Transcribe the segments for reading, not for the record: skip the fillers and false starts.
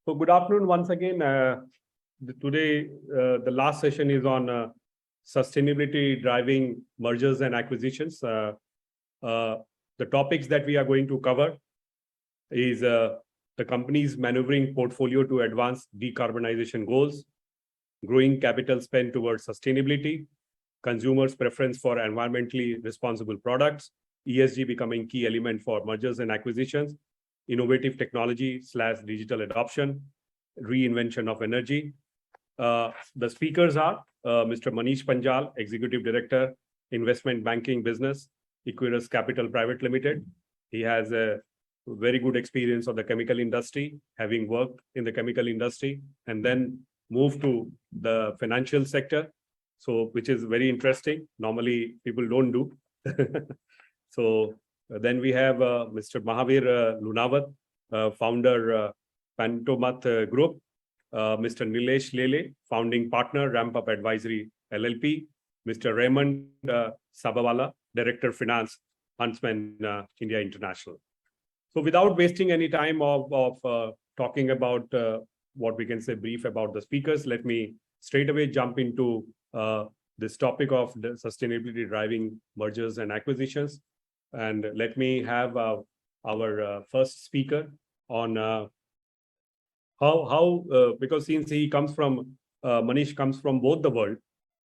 So good afternoon once again. Today, the last session is on sustainability driving mergers and acquisitions. The topics that we are going to cover is the company's maneuvering portfolio to advance decarbonization goals, growing capital spend towards sustainability, consumers' preference for environmentally responsible products, ESG becoming key element for mergers and acquisitions, innovative technology/digital adoption, reinvention of energy. The speakers are Mr. Manish Panjal, Executive Director, Investment Banking Business, Equirus Capital Private Limited. He has a very good experience of the chemical industry, having worked in the chemical industry and then moved to the financial sector. So, which is very interesting. Normally, people don't do. So then we have Mr. Mahavir Lunawat, founder, Pantomath Group. Mr. Nilesh Lele, founding partner, Ramp Up Advisory LLP. Mr. Raymond Sabawala, Director Finance, Huntsman India International. So without wasting any time of talking about what we can say brief about the speakers, let me straight away jump into this topic of the sustainability driving mergers and acquisitions. And let me have our first speaker on how because since he comes from Manish comes from both the world,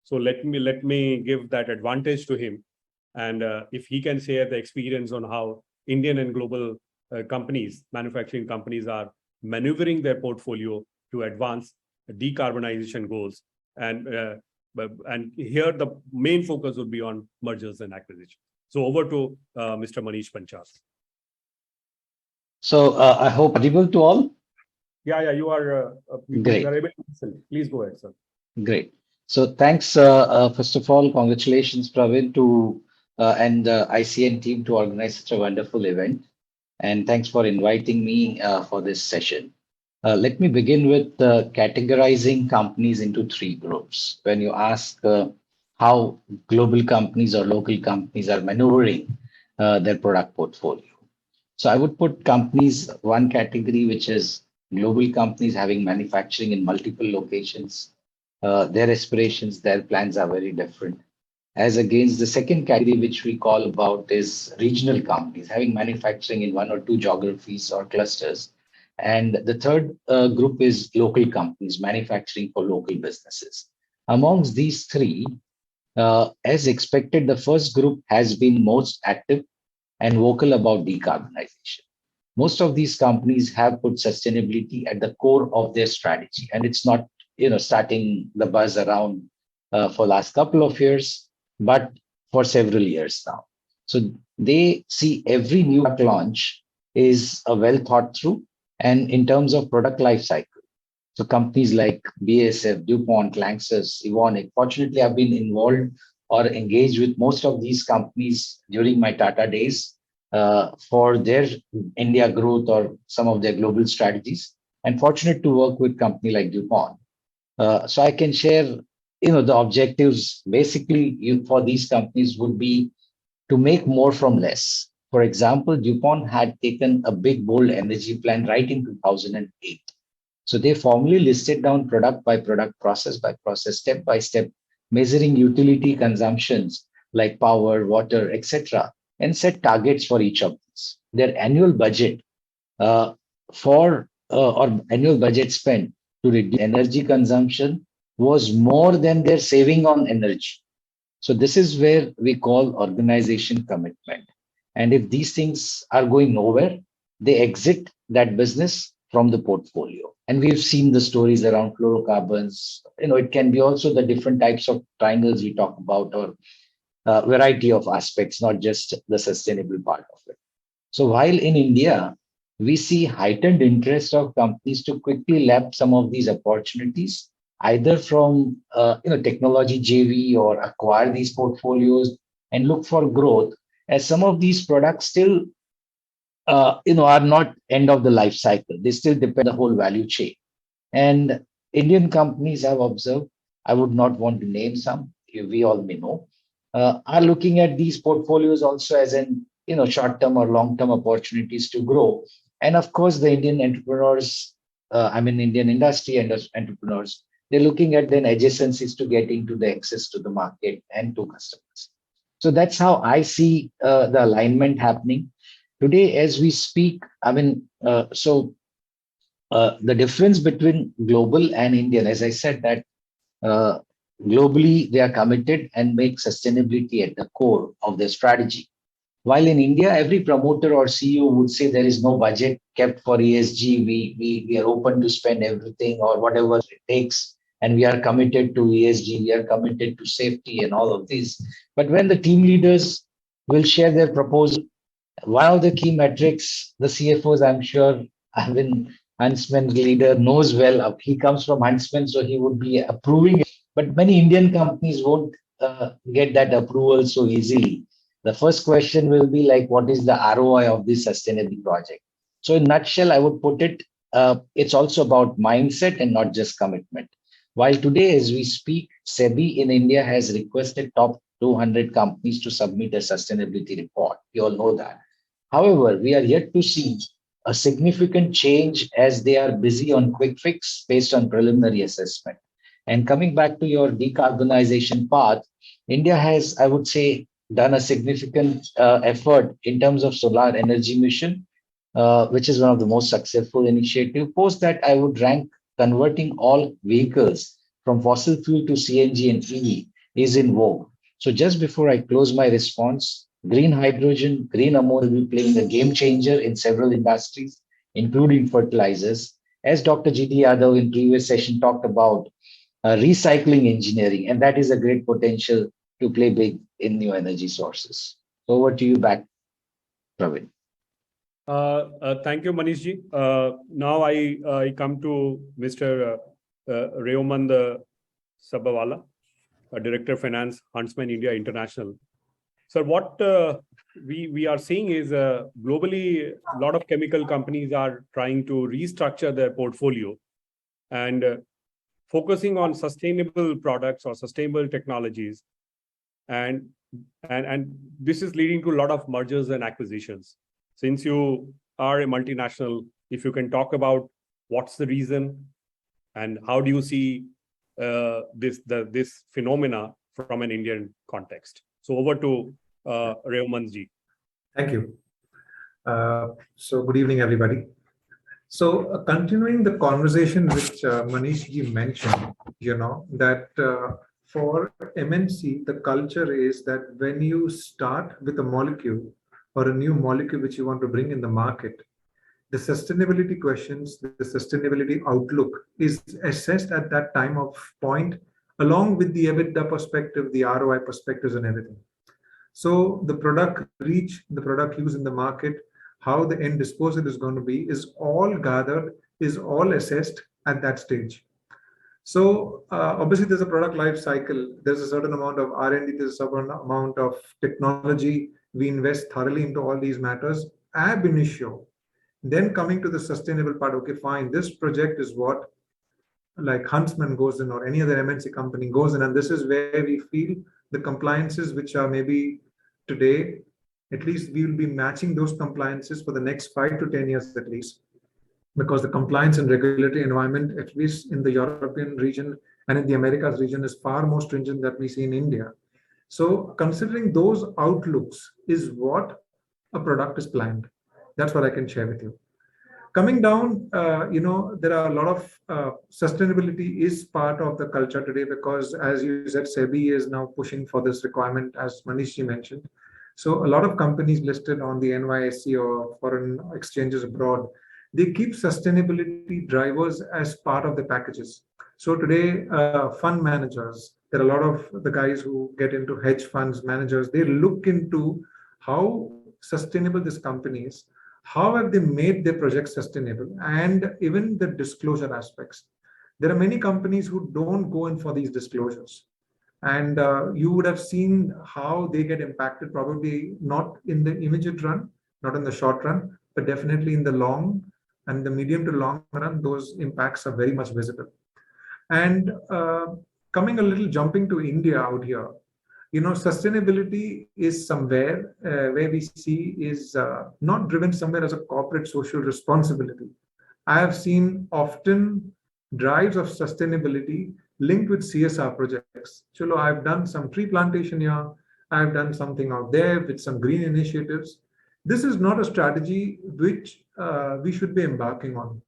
so let me give that advantage to him, and if he can share the experience on how Indian and global companies, manufacturing companies, are maneuvering their portfolio to advance decarbonization goals, and here the main focus would be on mergers and acquisitions. So over to Mr. Manish Panchal. So I hope audible to all. Yeah, you are. Great. You are able to listen. Please go ahead, sir. Great. So thanks. First of all, congratulations, Praveen, to and the ICN team to organize such a wonderful event. And thanks for inviting me for this session. Let me begin with categorizing companies into three groups. When you ask how global companies or local companies are maneuvering their product portfolio. So I would put companies, one category, which is global companies having manufacturing in multiple locations. Their aspirations, their plans are very different. As against the second category, which we call about is regional companies having manufacturing in one or two geographies or clusters. And the third group is local companies manufacturing for local businesses. Amongst these three, as expected, the first group has been most active and vocal about decarbonization. Most of these companies have put sustainability at the core of their strategy, and it's not starting the buzz around for last couple of years, but for several years now. So they see every new product launch is a well thought through, and in terms of product life cycle. So companies like BASF, DuPont, Lanxess, Evonik, fortunately, I've been involved or engaged with most of these companies during my Tata days for their India growth or some of their global strategies. And fortunate to work with company like DuPont. So I can share, the objectives basically for these companies would be to make more from less. For example, DuPont had taken a big, bold energy plan right in 2008. So they formally listed down product by product, process by process, step by step, measuring utility consumptions like power, water, etc., and set targets for each of these. Their annual budget or annual budget spent to reduce energy consumption was more than their saving on energy. So this is where we call organization commitment. And if these things are going nowhere, they exit that business from the portfolio. And we've seen the stories around fluorocarbons. It can be also the different types of triangles we talk about, or a variety of aspects, not just the sustainable part of it. So while in India, we see heightened interest of companies to quickly lap some of these opportunities, either from technology JV or acquire these portfolios and look for growth, as some of these products still are not end of the life cycle. They still depend on the whole value chain. And Indian companies have observed, I would not want to name some, we all may know, are looking at these portfolios also as an short-term or long-term opportunities to grow. And of course, the Indian entrepreneurs Indian industry and entrepreneurs, they're looking at then adjacencies to get into the access to the market and to customers. So that's how I see the alignment happening today as we speak. The difference between global and Indian, as I said, that uh, globally they are committed and make sustainability at the core of their strategy. While in India, every promoter or CEO would say there is no budget kept for ESG. We are open to spend everything or whatever it takes. And we are committed to ESG. We are committed to safety and all of these. But when the team leaders will share their proposal, one of the key metrics, the CFOs, I'm sure, Huntsman leader knows well. He comes from Huntsman, so he would be approving it. But many Indian companies won't get that approval so easily. The first question will be like, what is the ROI of this sustainability project? So in nutshell, I would put it, it's also about mindset and not just commitment. While today, as we speak, SEBI in India has requested top 200 companies to submit a sustainability report. You all know that. However, we are yet to see a significant change as they are busy on quick fix based on preliminary assessment. And coming back to your decarbonization path, India has, I would say, done a significant effort in terms of solar energy mission, which is one of the most successful initiative. Post that, I would rank converting all vehicles from fossil fuel to CNG and EV is in vogue. So just before I close my response, green hydrogen, green ammonia will be playing a game changer in several industries, including fertilizers. As Dr. G.D. Yadav in previous session talked about recycling engineering, and that is a great potential to play big in new energy sources. Over to you back, Praveen. Thank you, Manishji. Now I come to Mr. Reomand Sabawala, Director of Finance, Huntsman India International. So what we are seeing is globally, a lot of chemical companies are trying to restructure their portfolio and focusing on sustainable products or sustainable technologies. And this is leading to a lot of mergers and acquisitions. Since you are a multinational, if you can talk about what's the reason and how do you see this phenomena from an Indian context. So over to Reomandji. Thank you. So good evening, everybody. So continuing the conversation which Manishji mentioned, that for MNC, the culture is that when you start with a molecule or a new molecule which you want to bring in the market, the sustainability questions, the sustainability outlook is assessed at that time of point, along with the EBITDA perspective, the ROI perspectives and everything. So the product reach, the product use in the market, how the end disposal is going to be, is all gathered, is all assessed at that stage. So obviously there's a product life cycle. There's a certain amount of R&D, there's a certain amount of technology. We invest thoroughly into all these matters ab initio. Then coming to the sustainable part, okay, fine, this project is what like Huntsman goes in or any other MNC company goes in, and this is where we feel the compliances which are maybe today, at least we will be matching those compliances for the next 5 to 10 years at least, because the compliance and regulatory environment, at least in the European region and in the Americas region, is far more stringent than we see in India. So considering those outlooks is what a product is planned. That's what I can share with you. Coming down, there are a lot of sustainability is part of the culture today, because as you said, SEBI is now pushing for this requirement, as Manishji mentioned. So a lot of companies listed on the NYSE or foreign exchanges abroad, they keep sustainability drivers as part of the packages. So today, fund managers, there are a lot of the guys who get into hedge funds, managers, they look into how sustainable this company is, how have they made their projects sustainable, and even the disclosure aspects. There are many companies who don't go in for these disclosures. And you would have seen how they get impacted, probably not in the immediate run, not in the short run, but definitely in the long and the medium to long run, those impacts are very much visible. And coming a little jumping to India out here, sustainability is somewhere where we see is not driven somewhere as a corporate social responsibility, I have seen often drives of sustainability linked with CSR projects. Chalo, I've done some tree plantation here. I've done something out there with some green initiatives. This is not a strategy which we should be embarking on.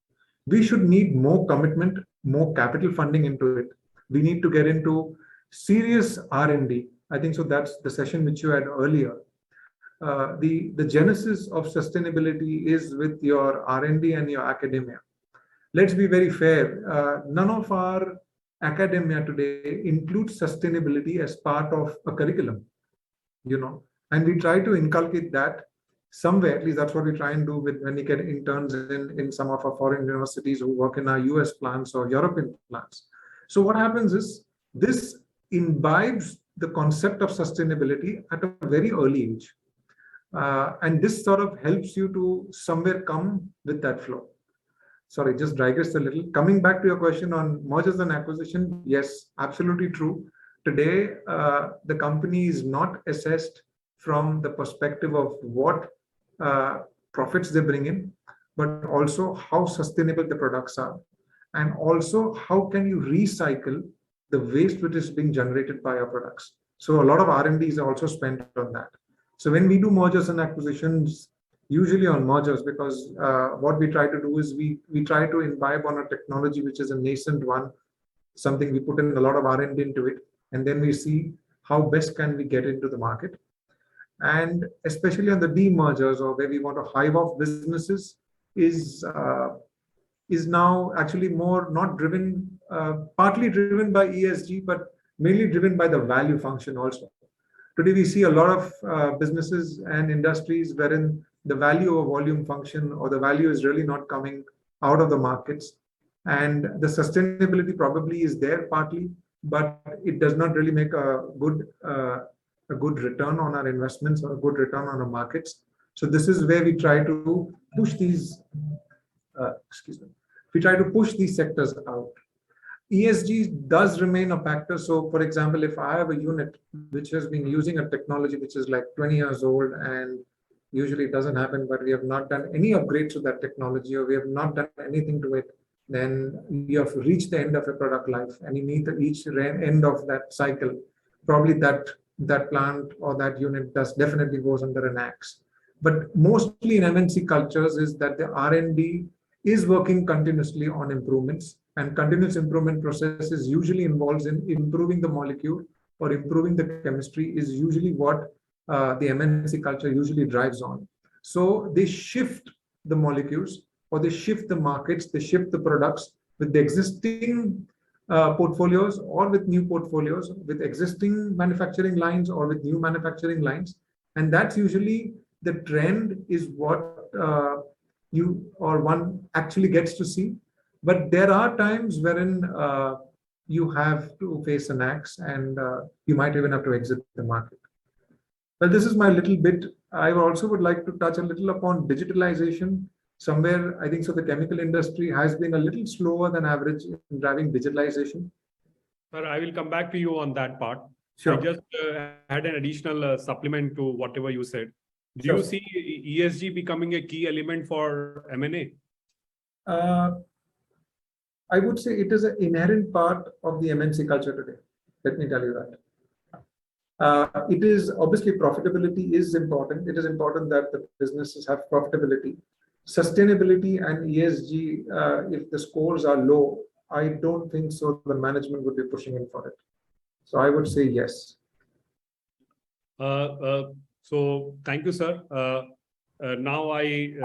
We should need more commitment, more capital funding into it. We need to get into serious R&D. I think so. That's the session which you had earlier. The genesis of sustainability is with your R&D and your academia. Let's be very fair. None of our academia today includes sustainability as part of a curriculum, and we try to inculcate that somewhere. At least that's what we try and do with when we get interns in some of our foreign universities who work in our US plants or European plants. So what happens is this imbibes the concept of sustainability at a very early age. And this sort of helps you to somewhere come with that flow. Sorry, just digress a little. Coming back to your question on mergers and acquisition, yes, absolutely true. Today, the company is not assessed from the perspective of what profits they bring in, but also how sustainable the products are. And also, how can you recycle the waste which is being generated by our products? So a lot of R&D is also spent on that. So when we do mergers and acquisitions, usually on mergers, because what we try to do is we try to imbibe on a technology which is a nascent one, something we put in a lot of R&D into it, and then we see how best can we get into the market. And especially on the demergers, or where we want to hive off businesses, is now actually more not driven, partly driven by ESG, but mainly driven by the value function also. Today, we see a lot of businesses and industries wherein the value or volume function or the value is really not coming out of the markets. And the sustainability probably is there partly, but it does not really make a good return on our investments or a good return on our markets. So this is where we try to push these, we try to push these sectors out. ESG does remain a factor. So for example, if I have a unit which has been using a technology which is like 20 years old, and usually it doesn't happen, but we have not done any upgrades to that technology, or we have not done anything to it, then you have reached the end of a product life, and you need to reach the end of that cycle. Probably that plant or that unit definitely goes under an axe. But mostly in MNC cultures is that the R&D is working continuously on improvements, and continuous improvement processes usually involves in improving the molecule or improving the chemistry is usually what the MNC culture usually drives on. So they shift the molecules, or they shift the markets, they shift the products with the existing portfolios or with new portfolios, with existing manufacturing lines or with new manufacturing lines. And that's usually the trend, is what one actually gets to see. But there are times wherein you have to face an axe, and you might even have to exit the market. Well, this is my little bit. I also would like to touch a little upon digitalization. Somewhere, I think so, the chemical industry has been a little slower than average in driving digitalization. Sir, I will come back to you on that part. Sure. I just had an additional supplement to whatever you said. Do Sure. you see ESG becoming a key element for M&A? I would say it is an inherent part of the MNC culture today. Let me tell you that. It is obviously, profitability is important. It is important that the businesses have profitability. Sustainability and ESG, if the scores are low, I don't think so the management would be pushing in for it. So I would say yes. So thank you, sir. Now I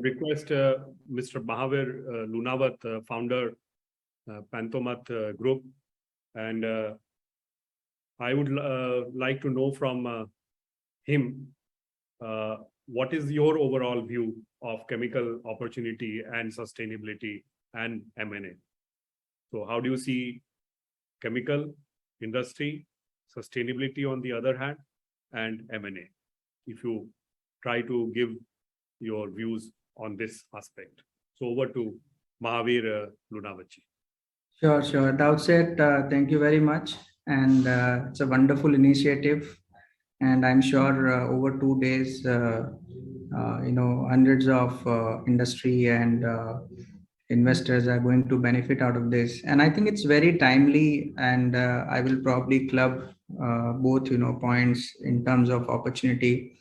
request Mr. Mahavir Lunawat, founder, Panthomat Group, and I would like to know from him what is your overall view of chemical opportunity and sustainability and M&A. So how do you see chemical industry, sustainability on the other hand, and M&A? If you try to give your views on this aspect. So over to Mahavir Lunawat. Sure. At the outset, thank you very much. And it's a wonderful initiative. And I'm sure over 2 days, hundreds of industry and investors are going to benefit out of this. And I think it's very timely, and I will probably club both, points in terms of opportunity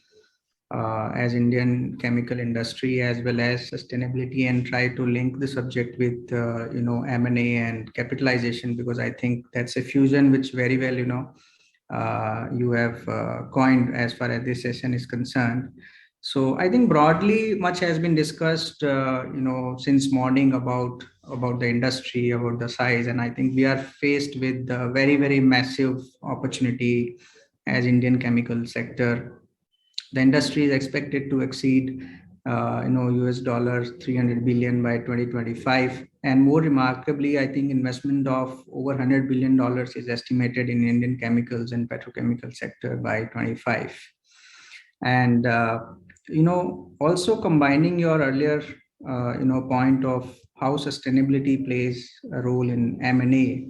as Indian chemical industry as well as sustainability, and try to link the subject with, M&A and capitalization, because I think that's a fusion which very well, you have coined as far as this session is concerned. So I think broadly much has been discussed, since morning about the industry, about the size, and I think we are faced with a very, very massive opportunity as Indian chemical sector. The industry is expected to exceed, US dollars 300 billion by 2025, and more remarkably, I think investment of over $100 billion is estimated in Indian chemicals and petrochemical sector by 25. And also combining your earlier point of how sustainability plays a role in M&A,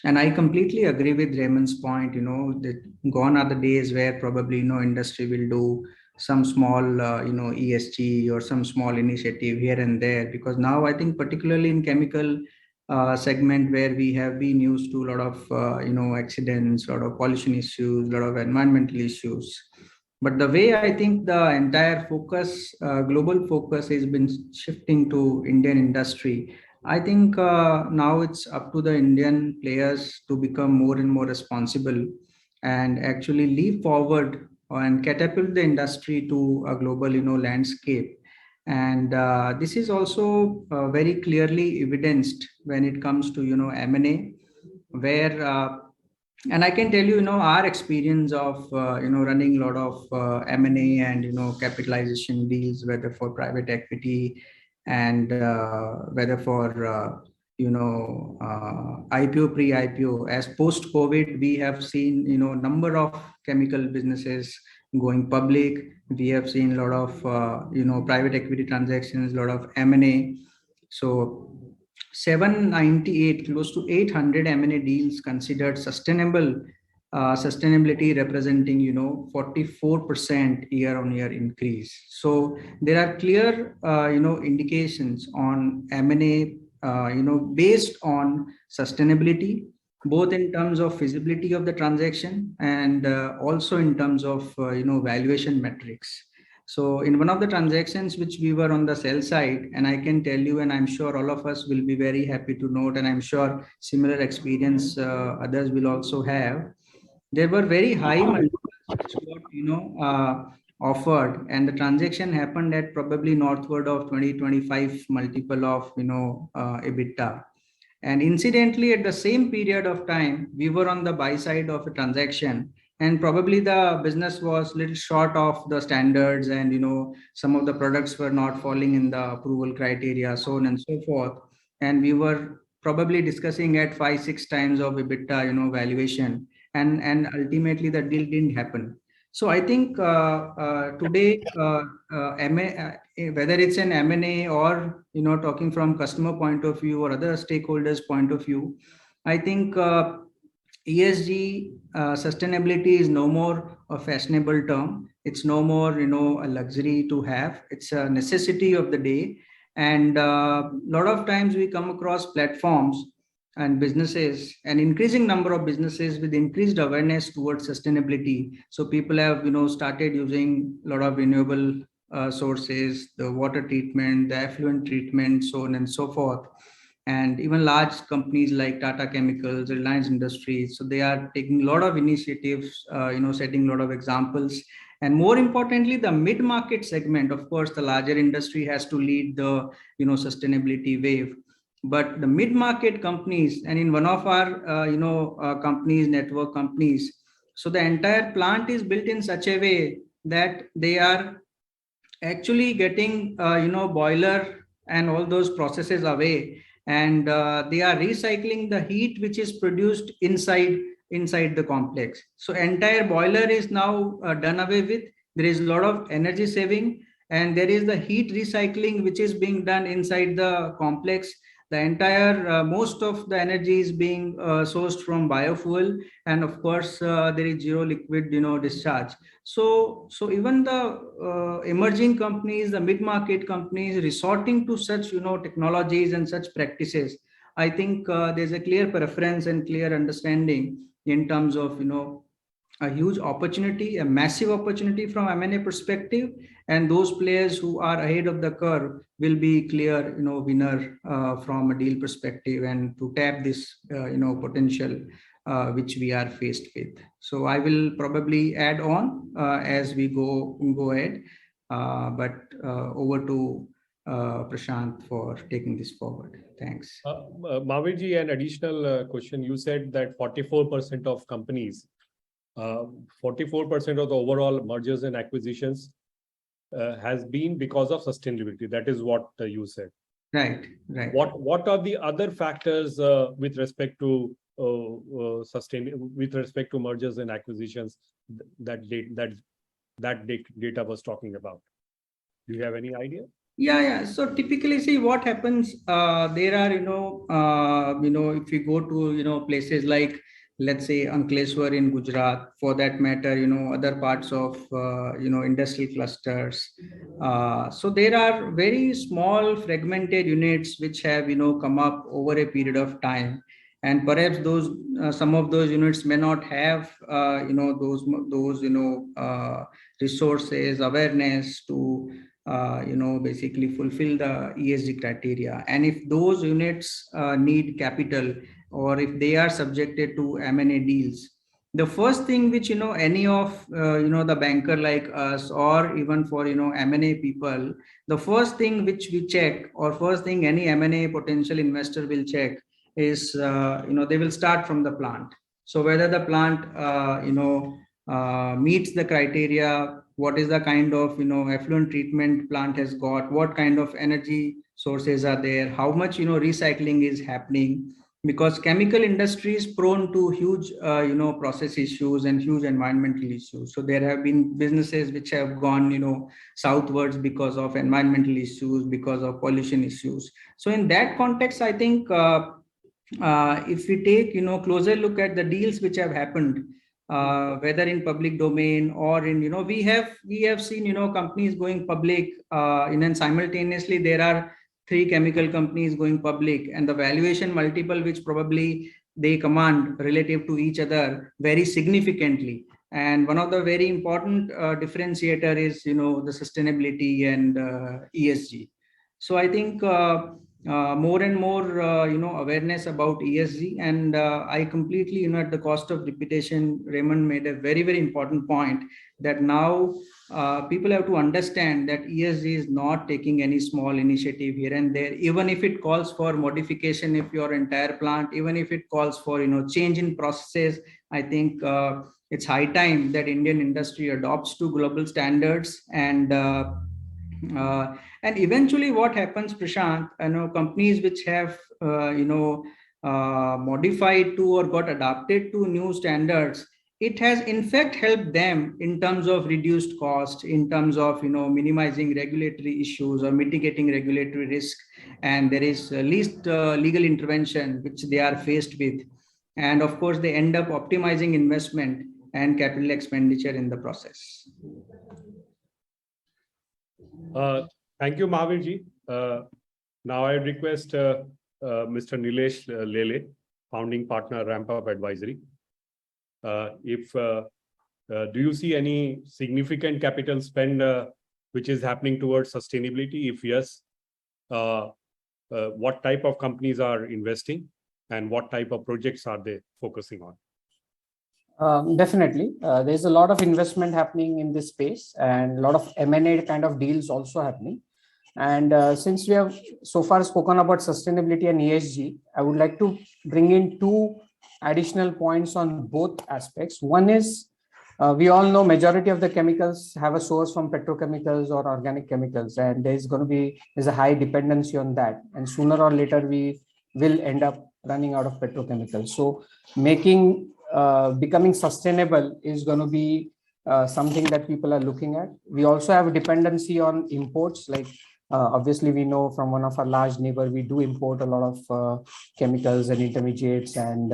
and I completely agree with Raymond's point, that gone are the days where probably, industry will do some small, ESG or some small initiative here and there, because now I think particularly in chemical segment where we have been used to a lot of, accidents, a lot of pollution issues, a lot of environmental issues. But the way I think the entire focus, global focus has been shifting to Indian industry, I think now it's up to the Indian players to become more and more responsible and actually leap forward and catapult the industry to a global, landscape. And this is also very clearly evidenced when it comes to, M&A, where and I can tell you, our experience of running a lot of M&A and capitalization deals, whether for private equity and whether for IPO, pre-IPO, as post-COVID, we have seen number of chemical businesses going public. We have seen a lot of private equity transactions, a lot of M&A. So 798, close to 800 M&A deals considered sustainable, sustainability representing 44% year-on-year increase. So there are clear indications on M&A based on sustainability, both in terms of feasibility of the transaction and also in terms of valuation metrics. So in one of the transactions which we were on the sell side, and I can tell you, and I'm sure all of us will be very happy to note, and I'm sure similar experience others will also have, there were very high multiples which got offered, and the transaction happened at probably northward of 20-25 multiple of EBITDA. And incidentally, at the same period of time, we were on the buy side of a transaction, and probably the business was little short of the standards, and some of the products were not falling in the approval criteria, so on and so forth. And we were probably discussing at 5-6 times of EBITDA valuation, and ultimately the deal didn't happen. So I think today, whether it's an M&A or talking from customer point of view or other stakeholders point of view, I think ESG, sustainability is no more a fashionable term. It's no more a luxury to have. It's a necessity of the day. And a lot of times we come across platforms and businesses, an increasing number of businesses with increased awareness towards sustainability. So people have started using a lot of renewable sources, the water treatment, the effluent treatment, so on and so forth. And even large companies like Tata Chemicals, Reliance Industries, so they are taking a lot of initiatives, setting a lot of examples. And more importantly, the mid-market segment, of course, the larger industry has to lead the sustainability wave. But the mid-market companies, and in one of our companies, network companies, so the entire plant is built in such a way that they are actually getting boiler and all those processes away, and they are recycling the heat which is produced inside the complex. So entire boiler is now done away with. There is a lot of energy saving, and there is the heat recycling which is being done inside the complex. The entire most of the energy is being sourced from biofuel, and of course there is zero liquid discharge. So even the emerging companies, the mid-market companies resorting to such technologies and such practices, I think there's a clear preference and clear understanding in terms of a huge opportunity, a massive opportunity from M&A perspective, and those players who are ahead of the curve will be clear, winner from a deal perspective, and to tap this, potential which we are faced with. So I will probably add on as we go ahead, but over to Prashant for taking this forward. Thanks. Mahavir, an additional question. You said that 44% of companies, 44% of the overall mergers and acquisitions has been because of sustainability. That is what you said. Right. What are the other factors with respect to with respect to mergers and acquisitions that data was talking about? Do you have any idea? Yeah. So typically, see what happens. There are, if you go to, places like, let's say, Ankleshwar in Gujarat, for that matter, other parts of, industrial clusters. So there are very small fragmented units which have, come up over a period of time. And perhaps those some of those units may not have, those resources, awareness to basically fulfill the ESG criteria. And if those units need capital, or if they are subjected to M&A deals, the first thing which any of the banker like us, or even for M&A people, the first thing which we check, or first thing any M&A potential investor will check, is they will start from the plant. So whether the plant meets the criteria, what is the kind of effluent treatment plant has got, what kind of energy sources are there, how much recycling is happening, because chemical industry is prone to huge process issues and huge environmental issues. So there have been businesses which have gone southwards because of environmental issues, because of pollution issues. So in that context, I think if we take closer look at the deals which have happened, whether in public domain or in we have seen companies going public, and then simultaneously there are 3 chemical companies going public, and the valuation multiple which probably they command relative to each other very significantly. And one of the very important differentiator is the sustainability and ESG. So I think more and more awareness about ESG, and I completely at the cost of repetition, Raymond made a very, very important point, that now people have to understand that ESG is not taking any small initiative here and there, even if it calls for modification of your entire plant, even if it calls for change in processes. I think it's high time that Indian industry adopts to global standards, and eventually what happens, Prashant, companies which have modified to or got adapted to new standards, it has in fact helped them in terms of reduced cost, in terms of minimizing regulatory issues or mitigating regulatory risk, and there is least legal intervention which they are faced with, and of course they end up optimizing investment and capital expenditure in the process. Thank you, Mahavir. Now I request Mr. Nilesh Lele, founding partner, Ramp Up Advisory. Do you see any significant capital spend which is happening towards sustainability? If yes, what type of companies are investing, and what type of projects are they focusing on? Definitely. There's a lot of investment happening in this space, and a lot of M&A kind of deals also happening. And since we have so far spoken about sustainability and ESG, I would like to bring in 2 additional points on both aspects. One is, we all know majority of the chemicals have a source from petrochemicals or organic chemicals, and there's a high dependency on that. And sooner or later, we will end up running out of petrochemicals. So becoming sustainable is going to be something that people are looking at. We also have a dependency on imports, like Obviously, we know from one of our large neighbor, we do import a lot of chemicals and intermediates, and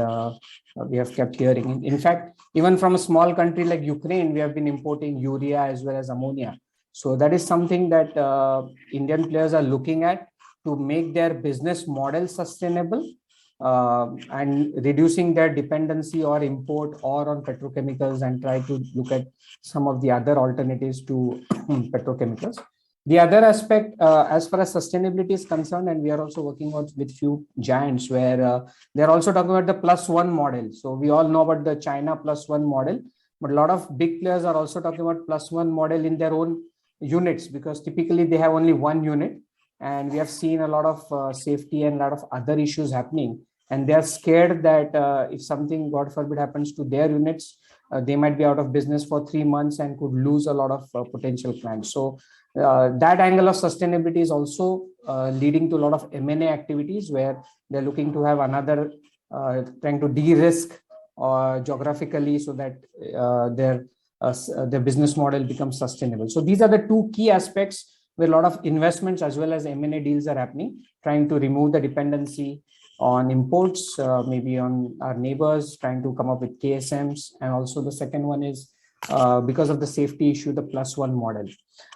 we have kept hearing. In fact, even from a small country like Ukraine, we have been importing urea as well as ammonia. So that is something that Indian players are looking at to make their business model sustainable, and reducing their dependency or import or on petrochemicals, and try to look at some of the other alternatives to petrochemicals. The other aspect, as far as sustainability is concerned, and we are also working on with few giants where they're also talking about the +1 model. So we all know about the China +1 model, but a lot of big players are also talking about +1 model in their own units, because typically they have only one unit, and we have seen a lot of safety and a lot of other issues happening, and they are scared that if something, God forbid, happens to their units, they might be out of business for 3 months and could lose a lot of potential clients. So that angle of sustainability is also leading to a lot of M&A activities where they're looking to have another, trying to de-risk geographically, so that their business model becomes sustainable. So these are the two key aspects where a lot of investments as well as M&A deals are happening, trying to remove the dependency on imports, maybe on our neighbors, trying to come up with KSMs. And also the second one is because of the safety issue, the +1 model.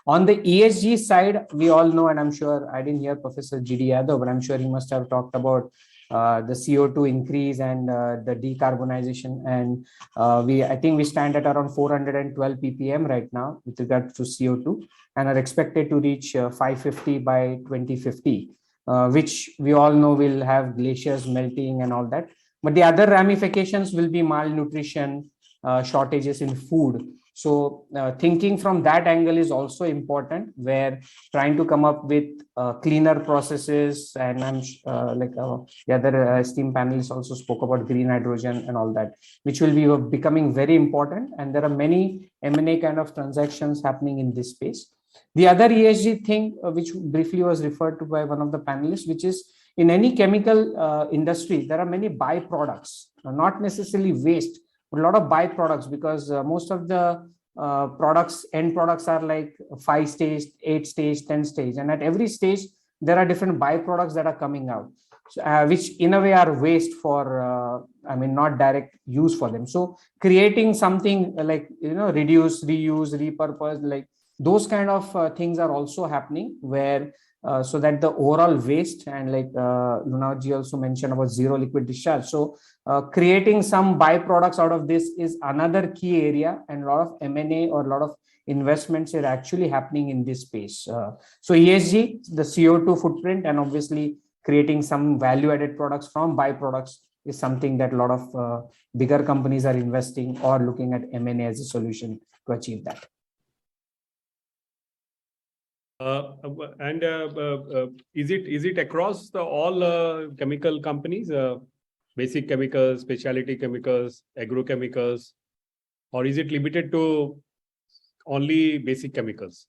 On the ESG side, we all know, and I'm sure I didn't hear Professor G.D. Yadav, but I'm sure he must have talked about the CO2 increase and the decarbonization. And I think we stand at around 412 ppm right now with regard to CO2, and are expected to reach 550 by 2050. Which we all know will have glaciers melting and all that. But the other ramifications will be malnutrition, shortages in food. So thinking from that angle is also important, where trying to come up with cleaner processes, and I'm the other esteemed panelists also spoke about green hydrogen and all that, which will be becoming very important. And there are many M&A kind of transactions happening in this space. The other ESG thing, which briefly was referred to by one of the panelists, which is in any chemical industry, there are many byproducts, not necessarily waste, but a lot of byproducts, because most of the end products are like 5 stage, 8 stage, 10 stage. And at every stage, there are different byproducts that are coming out, which in a way are waste for, not direct use for them. So creating something like, reduce, reuse, repurpose, like those kind of things are also happening, where so that the overall waste, and like Lunavji also mentioned about zero liquid discharge. So creating some byproducts out of this is another key area, and a lot of M&A or a lot of investments are actually happening in this space. So ESG, the CO2 footprint, and obviously creating some value-added products from byproducts is something that a lot of bigger companies are investing or looking at M&A as a solution to achieve that. Is it across all chemical companies, basic chemicals, specialty chemicals, agrochemicals, or is it limited to only basic chemicals?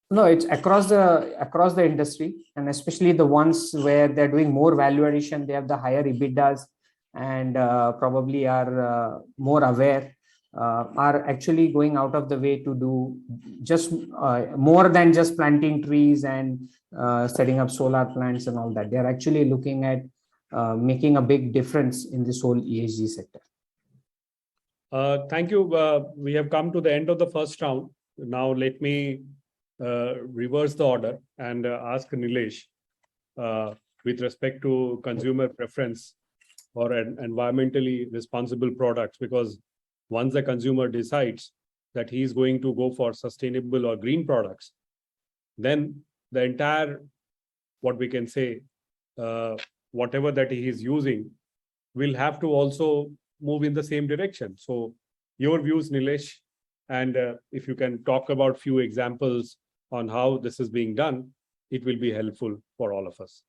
No, it's across the industry, and especially the ones where they're doing more value addition. They have the higher EBITDAs, and probably are more aware. Are actually going out of the way to do just more than just planting trees and setting up solar plants and all that. They're actually looking at making a big difference in this whole ESG sector. Thank you. We have come to the end of the first round. Now let me reverse the order and ask Nilesh with respect to consumer preference or environmentally responsible products, because once the consumer decides that he is going to go for sustainable or green products, then the entire, what we can say, whatever that he is using will have to also move in the same direction. So your views, Nilesh, and if you can talk about few examples on how this is being done, it will be helpful for all of us.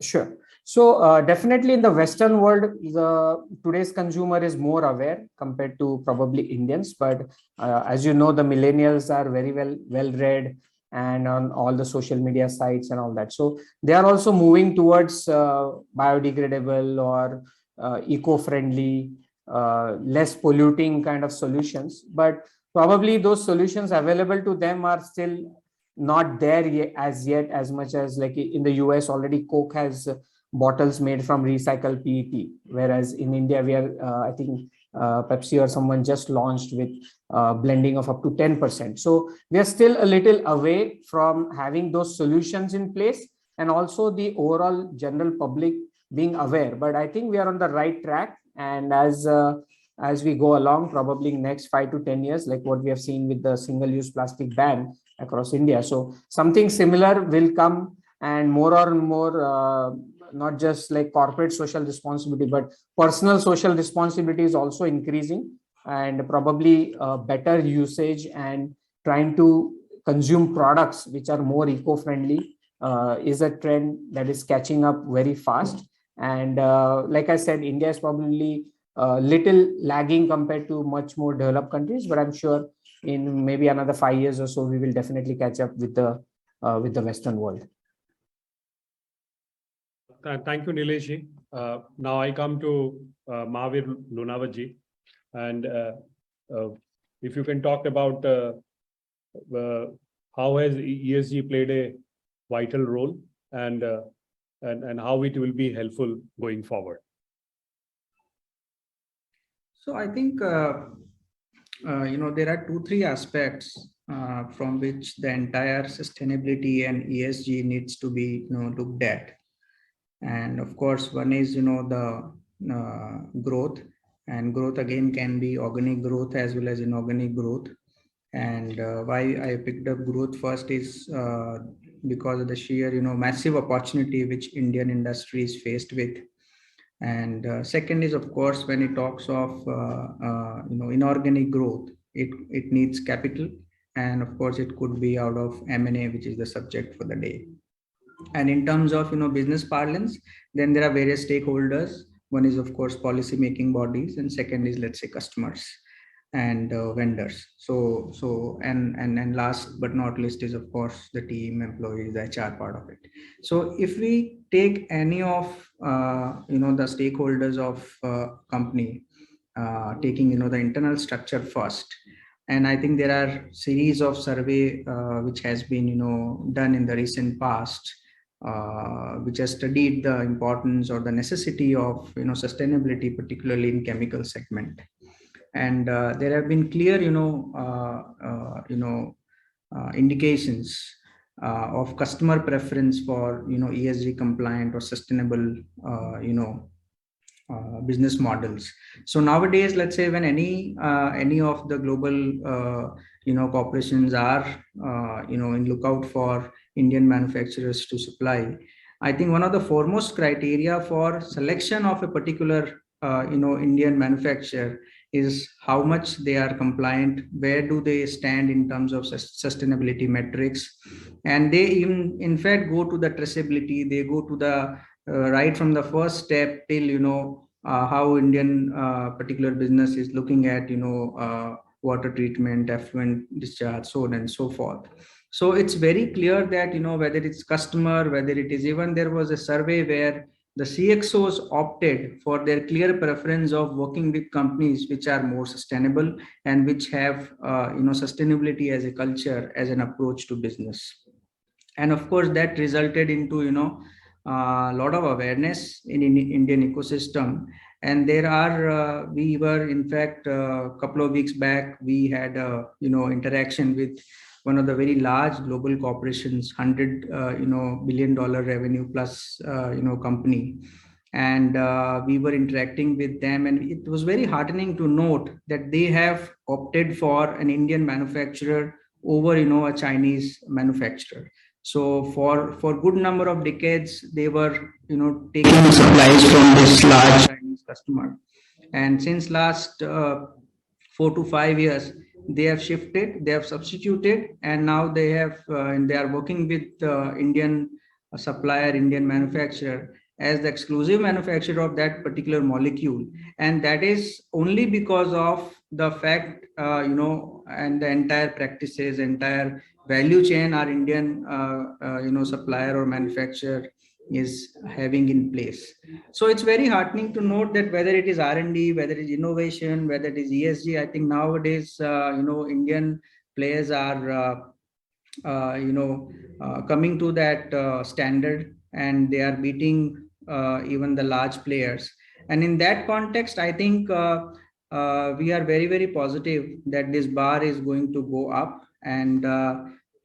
Sure. So definitely in the Western world, today's consumer is more aware compared to probably Indians. But as you know, the millennials are very well read and on all the social media sites and all that. So they are also moving towards biodegradable or eco-friendly, less polluting kind of solutions. But probably those solutions available to them are still not there yet, as much as like in the US already Coke has bottles made from recycled PET, whereas in India we are I think Pepsi or someone just launched with blending of up to 10%. So we are still a little away from having those solutions in place, and also the overall general public being aware. But I think we are on the right track, and as we go along, probably next 5 to 10 years, like what we have seen with the single-use plastic ban across India. So something similar will come, and more and more, not just like corporate social responsibility, but personal social responsibility is also increasing, and probably better usage and trying to consume products which are more eco-friendly is a trend that is catching up very fast. And like I said, India is probably little lagging compared to much more developed countries, but I'm sure in maybe another 5 years or so, we will definitely catch up with the Western world. Thank you, Nilesh. Now I come to Mahavir Lunawatji, and if you can talk about how has ESG played a vital role, and how it will be helpful going forward. So I think there are 2-3 aspects from which the entire sustainability and ESG needs to be looked at. And of course, one is the growth, and growth again can be organic growth as well as inorganic growth. And why I picked up growth first is because of the sheer massive opportunity which Indian industry is faced with. And second is, of course, when it talks of inorganic growth, it needs capital, and of course it could be out of M&A, which is the subject for the day. And in terms of business parlance, then there are various stakeholders. One is of course policy making bodies, and second is, let's say, customers and vendors. And last but not least is of course the team, employees, the HR part of it. So if we take any of the stakeholders of company, taking the internal structure first, and I think there are series of survey which has been done in the recent past, which has studied the importance or the necessity of sustainability, particularly in chemical segment. And there have been clear indications of customer preference for ESG compliant or sustainable business models. So nowadays, let's say when any of the global corporations are in lookout for Indian manufacturers to supply, I think one of the foremost criteria for selection of a particular Indian manufacturer is how much they are compliant, where do they stand in terms of sustainability metrics, and they even in fact go to the traceability. They go to the right from the first step till how Indian particular business is looking at water treatment, effluent discharge, so on and so forth. So it's very clear that whether it's customer, whether it is, even there was a survey where the CXOs opted for their clear preference of working with companies which are more sustainable and which have sustainability as a culture, as an approach to business. And of course that resulted into a lot of awareness in Indian ecosystem. And there are we were in fact a couple of weeks back, we had interaction with one of the very large global corporations, $100 billion revenue plus company, and we were interacting with them, and it was very heartening to note that they have opted for an Indian manufacturer over a Chinese manufacturer. So for good number of decades, they were taking supplies from this large Chinese customer, and since last 4 to 5 years, they have shifted, they have substituted, and now they have and they are working with Indian supplier, Indian manufacturer as the exclusive manufacturer of that particular molecule. And that is only because of the fact and the entire practices, entire value chain our Indian supplier or manufacturer is having in place. So it's very heartening to note that whether it is R&D, whether it is innovation, whether it is ESG, I think nowadays Indian players are coming to that standard, and they are beating even the large players. And in that context, I think we are very, very positive that this bar is going to go up. And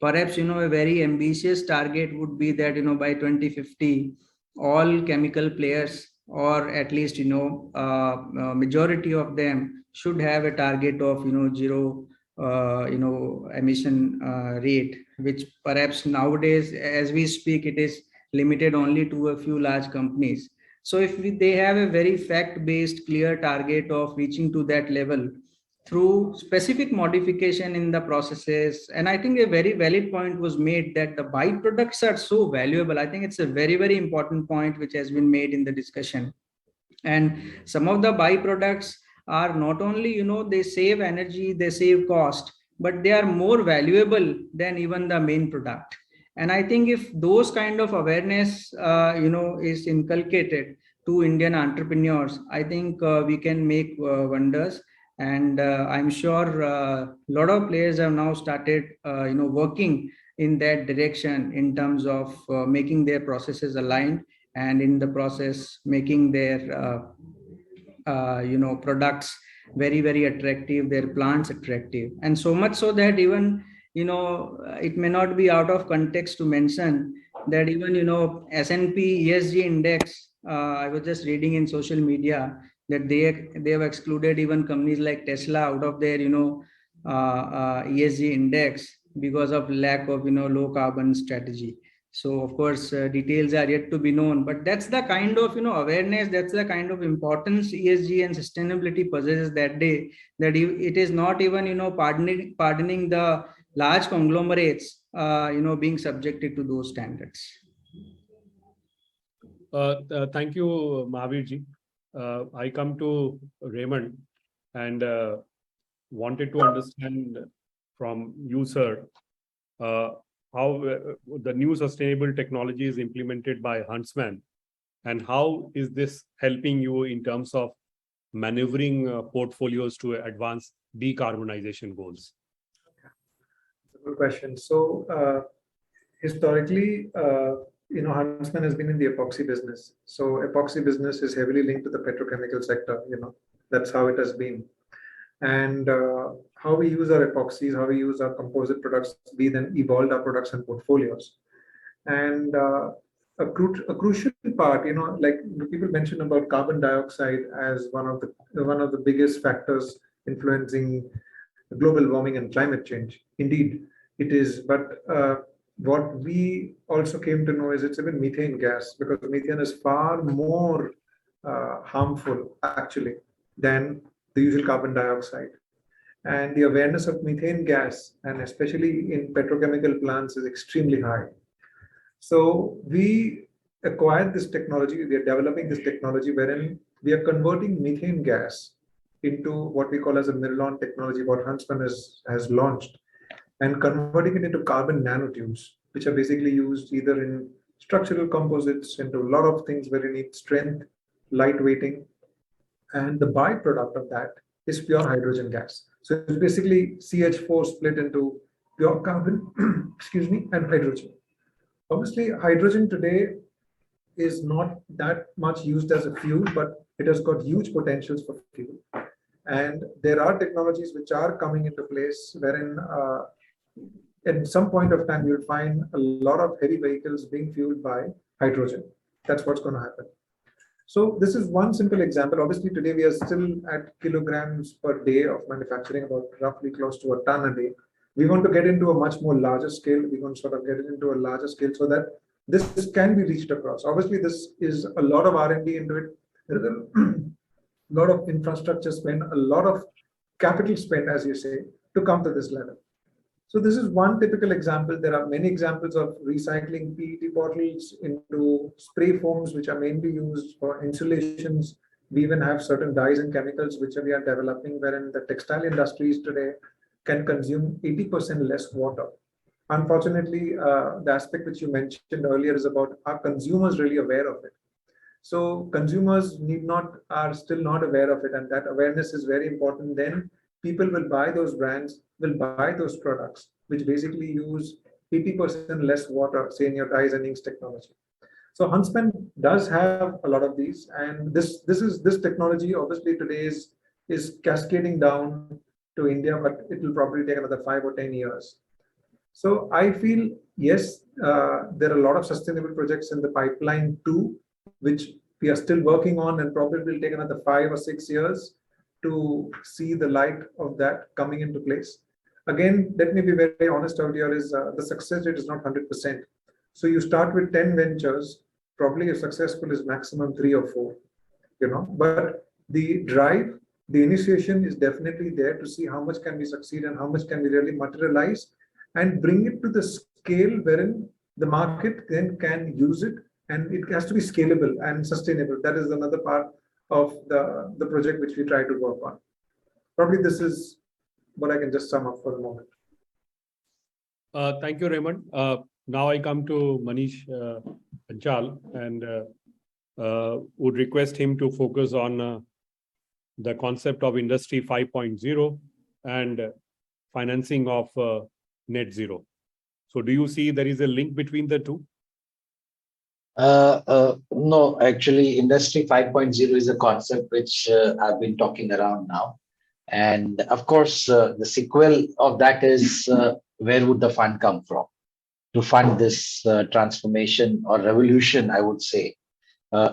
perhaps, a very ambitious target would be that, by 2050, all chemical players, or at least, majority of them should have a target of, zero, emission rate, which perhaps nowadays, as we speak, it is limited only to a few large companies. So if they have a very fact-based, clear target of reaching to that level through specific modification in the processes, and I think a very valid point was made that the byproducts are so valuable. I think it's a very, very important point which has been made in the discussion. And some of the byproducts are not only, they save energy, they save cost, but they are more valuable than even the main product. And I think if those kind of awareness, is inculcated to Indian entrepreneurs, I think we can make wonders. And I'm sure a lot of players have now started, working in that direction in terms of making their processes aligned, and in the process making their products very, very attractive, their plants attractive. And so much so that even, it may not be out of context to mention that even, S&P ESG index, I was just reading in social media that they have excluded even companies like Tesla out of their, ESG index because of lack of, low carbon strategy. So of course, details are yet to be known, but that's the kind of, awareness, that's the kind of importance ESG and sustainability possesses that day, that it is not even, pardoning the large conglomerates, being subjected to those standards. Thank you, Mahavirji. I come to Raymond and wanted to understand from you, sir, how the new sustainable technology is implemented by Huntsman, and how is this helping you in terms of maneuvering portfolios to advance decarbonization goals? Good question. So historically, Huntsman has been in the epoxy business. So epoxy business is heavily linked to the petrochemical sector. That's how it has been. And how we use our epoxies, how we use our composite products, we then evolved our products and portfolios. And a crucial part, like people mentioned about carbon dioxide as one of the biggest factors influencing global warming and climate change. Indeed, it is. But what we also came to know is it's even methane gas, because methane is far more harmful actually than the usual carbon dioxide. And the awareness of methane gas, and especially in petrochemical plants, is extremely high. So we acquired this technology, we are developing this technology wherein we are converting methane gas into what we call as a Miralon technology, what Huntsman has launched, and converting it into carbon nanotubes, which are basically used either in structural composites, into a lot of things where you need strength, lightweighting, and the byproduct of that is pure hydrogen gas. So it's basically CH4 split into pure carbon, excuse me, and hydrogen. Obviously, hydrogen today is not that much used as a fuel, but it has got huge potentials for fuel. And there are technologies which are coming into place wherein at some point of time, you'll find a lot of heavy vehicles being fueled by hydrogen. That's what's going to happen. So this is one simple example. Obviously, today we are still at kilograms per day of manufacturing, about roughly close to a ton a day. We want to get into a much more larger scale. We want to sort of get it into a larger scale so that this can be reached across. Obviously, this is a lot of R&D into it. There is a lot of infrastructure spend, a lot of capital spend, as you say, to come to this level. So this is one typical example. There are many examples of recycling PET bottles into spray foams, which are mainly used for insulations. We even have certain dyes and chemicals which we are developing, wherein the textile industries today can consume 80% less water. Unfortunately, the aspect which you mentioned earlier is about, are consumers really aware of it? So consumers are still not aware of it, and that awareness is very important. Then people will buy those brands, will buy those products, which basically use 80% less water, say in your dyes and inks technology. So Huntsman does have a lot of these, and this technology obviously today is cascading down to India, but it will probably take another 5 or 10 years. So I feel yes, there are a lot of sustainable projects in the pipeline too, which we are still working on, and probably will take another 5 or 6 years to see the light of that coming into place. Again, let me be very honest out here: is the success rate is not 100%. So you start with 10 ventures, probably if successful is maximum 3 or 4, but the drive, the initiation is definitely there to see how much can we succeed and how much can we really materialize and bring it to the scale wherein the market then can use it, and it has to be scalable and sustainable. That is another part of the project which we try to work on. Probably this is what I can just sum up for the moment. Thank you, Raymond. Now I come to Manish Panchal, and would request him to focus on the concept of Industry 5.0 and financing of net zero. So do you see there is a link between the two? No, actually, Industry 5.0 is a concept which I've been talking around now. And of course, the sequel of that is where would the fund come from to fund this transformation or revolution, I would say.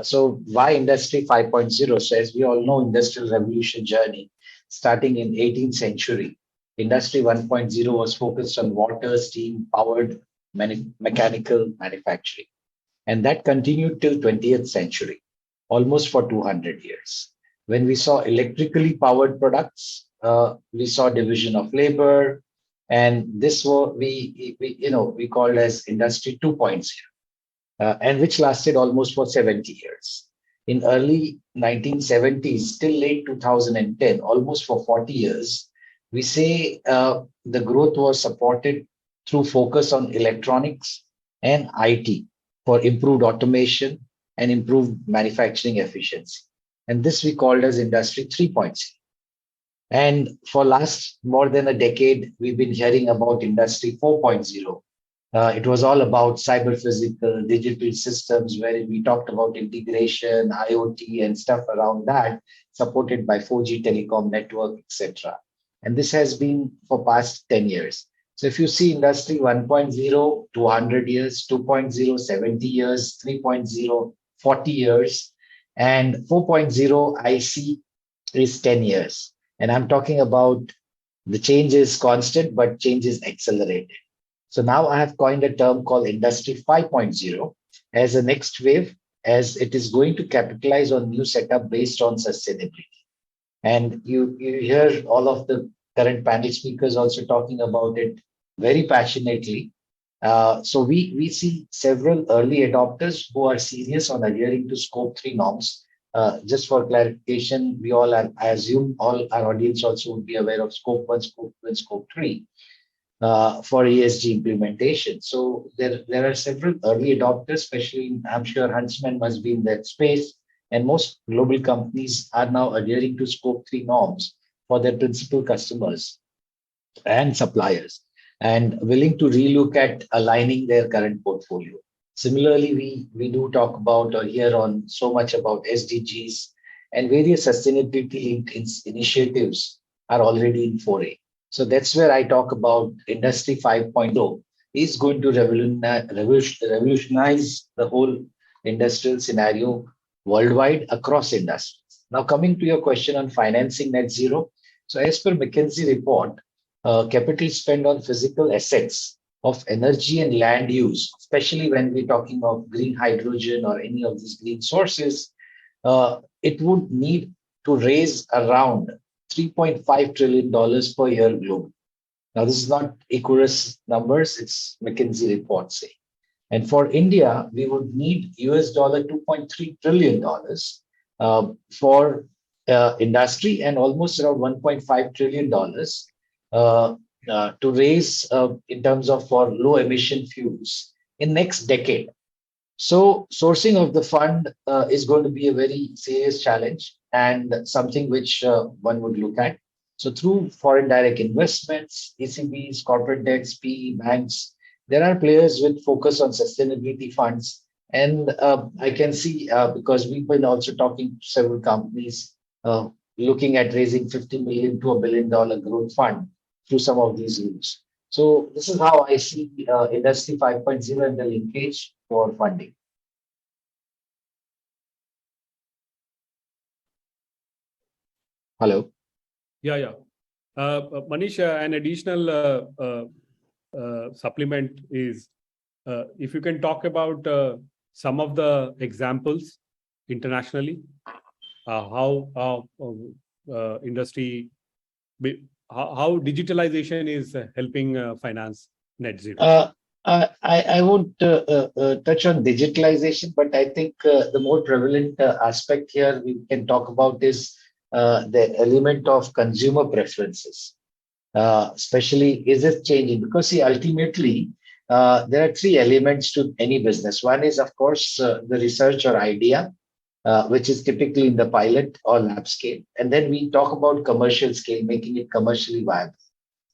So why Industry 5.0? So as we all know, industrial revolution journey starting in 18th century. Industry 1.0 was focused on water, steam, powered mechanical manufacturing. And that continued till 20th century, almost for 200 years. When we saw electrically powered products, we saw division of labor, and this we called as Industry 2.0, and which lasted almost for 70 years. In early 1970s till late 2010, almost for 40 years, we say the growth was supported through focus on electronics and IT for improved automation and improved manufacturing efficiency. And this we called as Industry 3.0. And for last more than a decade, we've been hearing about Industry 4.0. It was all about cyber physical, digital systems, where we talked about integration, IoT and stuff around that, supported by 4G telecom network, etc. And this has been for past 10 years. So if you see Industry 1.0, 200 years, 2.0, 70 years, 3.0, 40 years, and 4.0 I see is 10 years. And I'm talking about the change is constant, but change is accelerated. So now I have coined a term called Industry 5.0 as a next wave, as it is going to capitalize on new setup based on sustainability. And you hear all of the current panel speakers also talking about it very passionately. So we see several early adopters who are serious on adhering to Scope 3 norms. Just for clarification, we all are, I assume all our audience also would be aware of Scope 1, Scope 2, and Scope 3 for ESG implementation. So there are several early adopters, especially I'm sure Huntsman must be in that space. And most global companies are now adhering to Scope 3 norms for their principal customers and suppliers, and willing to relook at aligning their current portfolio. Similarly, we do talk about or hear on so much about SDGs, and various sustainability initiatives are already in foray. So that's where I talk about Industry 5.0 is going to revolutionize the whole industrial scenario worldwide across industries. Now, coming to your question on financing net zero. So as per McKinsey report, capital spend on physical assets of energy and land use, especially when we're talking of green hydrogen or any of these green sources, it would need to raise around $3.5 trillion per year globally. Now, this is not Equurus numbers, it's McKinsey report saying. And for India, we would need US $2.3 trillion for industry, and almost around $1.5 trillion to raise in terms of for low emission fuels in next decade. So sourcing of the fund is going to be a very serious challenge and something which one would look at. So through foreign direct investments, ECBs, corporate debts, PE banks, there are players with focus on sustainability funds. And I can see because we've been also talking to several companies looking at raising 50 million to $1 billion growth fund through some of these routes. So this is how I see Industry 5.0 and the linkage for funding. Hello. Yeah. Manish, an additional supplement is if you can talk about some of the examples internationally, how industry, how digitalization is helping finance net zero. I won't touch on digitalization, but I think the more prevalent aspect here we can talk about is the element of consumer preferences. Especially, is it changing? Because see, ultimately, there are three elements to any business. One is, of course, the research or idea, which is typically in the pilot or lab scale. And then we talk about commercial scale, making it commercially viable.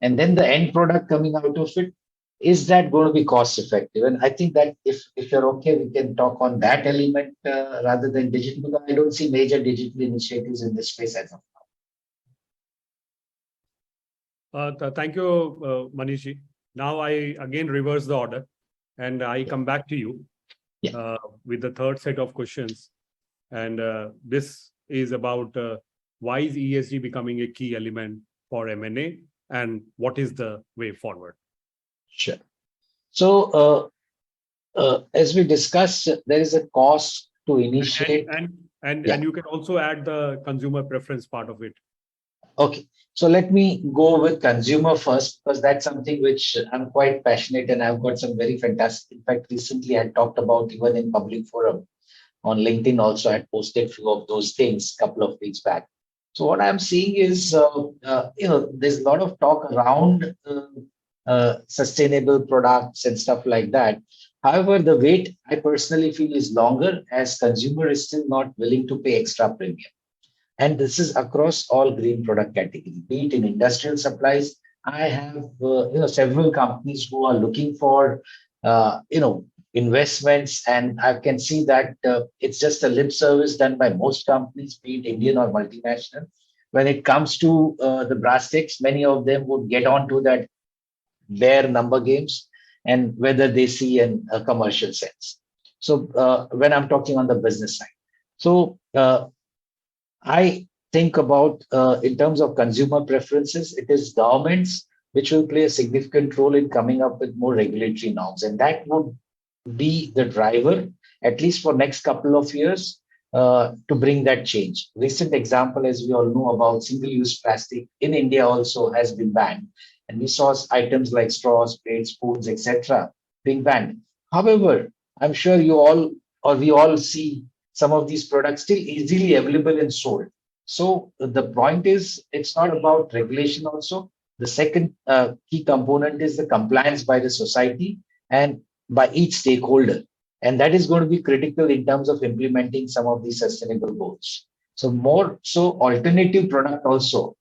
And then the end product coming out of it, is that going to be cost effective? And I think that if you're okay, we can talk on that element rather than digital, because I don't see major digital initiatives in this space as of now. Thank you, Manishi. Now I again reverse the order and I come back to you with the third set of questions. And this is about why is ESG becoming a key element for M&A and what is the way forward? Sure. So as we discussed, there is a cost to initiate. And you can also add the consumer preference part of it. Okay. So let me go with consumer first, because that's something which I'm quite passionate and I've got some very fantastic. In fact, recently I talked about even in public forum on LinkedIn also. I posted a few of those things a couple of weeks back. So what I'm seeing is, there's a lot of talk around sustainable products and stuff like that. However, the wait I personally feel is longer as consumer is still not willing to pay extra premium. And this is across all green product categories, be it in industrial supplies. I have several companies who are looking for investments, and I can see that it's just a lip service done by most companies, be it Indian or multinational. When it comes to the brass tacks, many of them would get onto that bare number games and whether they see in a commercial sense. So when I'm talking on the business side, so I think about in terms of consumer preferences, it is governments which will play a significant role in coming up with more regulatory norms, and that would be the driver, at least for next couple of years, to bring that change. Recent example, as we all know about single-use plastic in India also has been banned. And we saw items like straws, plates, spoons, etc. being banned. However, I'm sure you all or we all see some of these products still easily available and sold. So the point is, it's not about regulation also. The second key component is the compliance by the society and by each stakeholder. And that is going to be critical in terms of implementing some of these sustainable goals. So more so alternative product also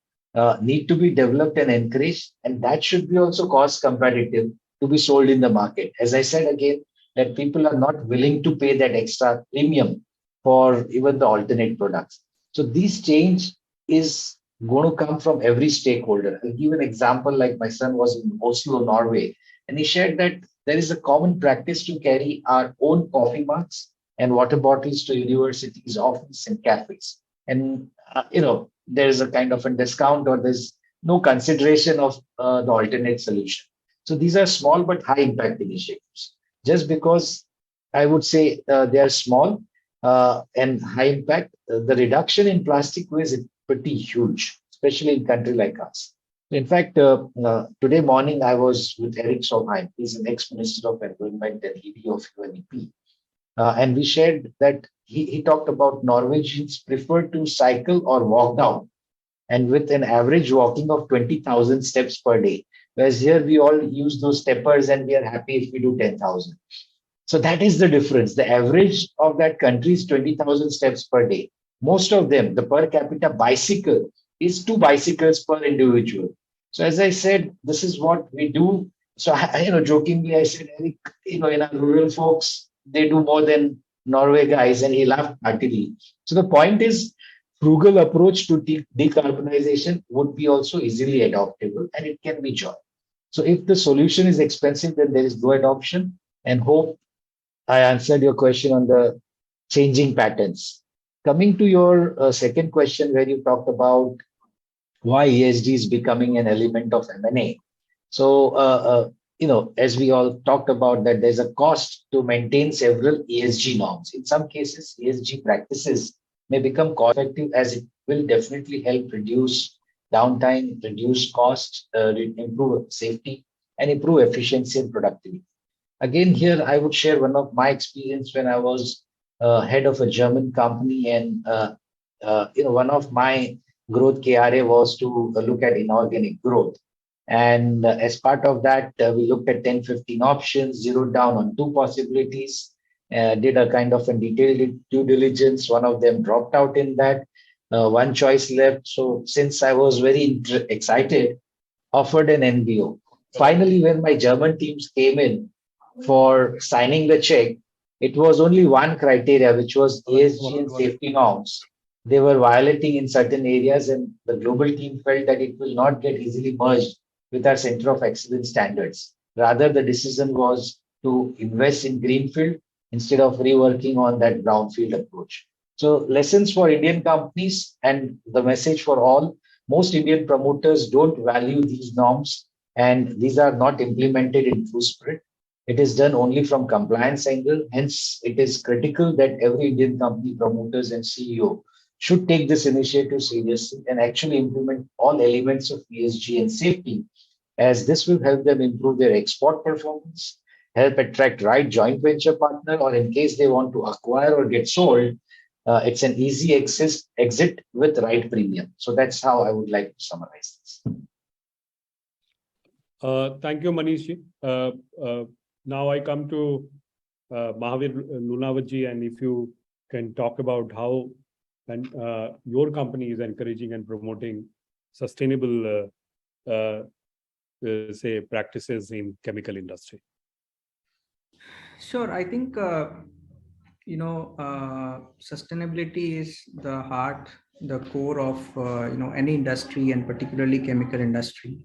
need to be developed and encouraged, and that should be also cost competitive to be sold in the market. As I said again, that people are not willing to pay that extra premium for even the alternate products. So this change is going to come from every stakeholder. I'll give an example, like my son was in Oslo, Norway, and he shared that there is a common practice to carry our own coffee mugs and water bottles to universities, offices, and cafes. And, there's a kind of a discount or there's no consideration of the alternate solution. So these are small but high impact initiatives. Just because I would say they are small and high impact, the reduction in plastic waste is pretty huge, especially in a country like us. In fact, today morning I was with Eric Solheim. He's an ex-minister of Environment and ED of UNEP. And we shared that he talked about Norwegians prefer to cycle or walk down, and with an average walking of 20,000 steps per day. Whereas here we all use those steppers and we are happy if we do 10,000. So that is the difference. The average of that country is 20,000 steps per day. Most of them, the per capita bicycle is 2 bicycles per individual. So as I said, this is what we do So jokingly, I said, Eric, in our rural folks, they do more than Norway guys, and he laughed heartily. So the point is, frugal approach to decarbonization would be also easily adoptable, and it can be joined. So if the solution is expensive, then there is no adoption. And hope I answered your question on the changing patterns. Coming to your second question, where you talked about why ESG is becoming an element of M&A. So, as we all talked about, that there's a cost to maintain several ESG norms. In some cases, ESG practices may become cost effective, as it will definitely help reduce downtime, reduce costs, improve safety, and improve efficiency and productivity. Again, here I would share one of my experience when I was head of a German company, and one of my growth KRA was to look at inorganic growth. And as part of that, we looked at 10, 15 options, zeroed down on two possibilities, did a kind of a detailed due diligence. One of them dropped out in that, one choice left. So since I was very excited, offered an NBO. Finally, when my German teams came in for signing the check, it was only one criteria, which was ESG and safety norms. They were violating in certain areas, and the global team felt that it will not get easily merged with our Center of Excellence standards. Rather, the decision was to invest in greenfield instead of reworking on that brownfield approach. So, lessons for Indian companies, and the message for all: most Indian promoters don't value these norms, and these are not implemented in true spirit. It is done only from compliance angle. Hence, it is critical that every Indian company promoters and CEO should take this initiative seriously and actually implement all elements of ESG and safety, as this will help them improve their export performance, help attract right joint venture partner, or in case they want to acquire or get sold, it's an easy exit with right premium. So that's how I would like to summarize this. Thank you, Manish. Now I come to Mahavir Lunawatji, and if you can talk about how your company is encouraging and promoting sustainable, say, practices in chemical industry. Sure, I think sustainability is the heart, the core of any industry, and particularly chemical industry.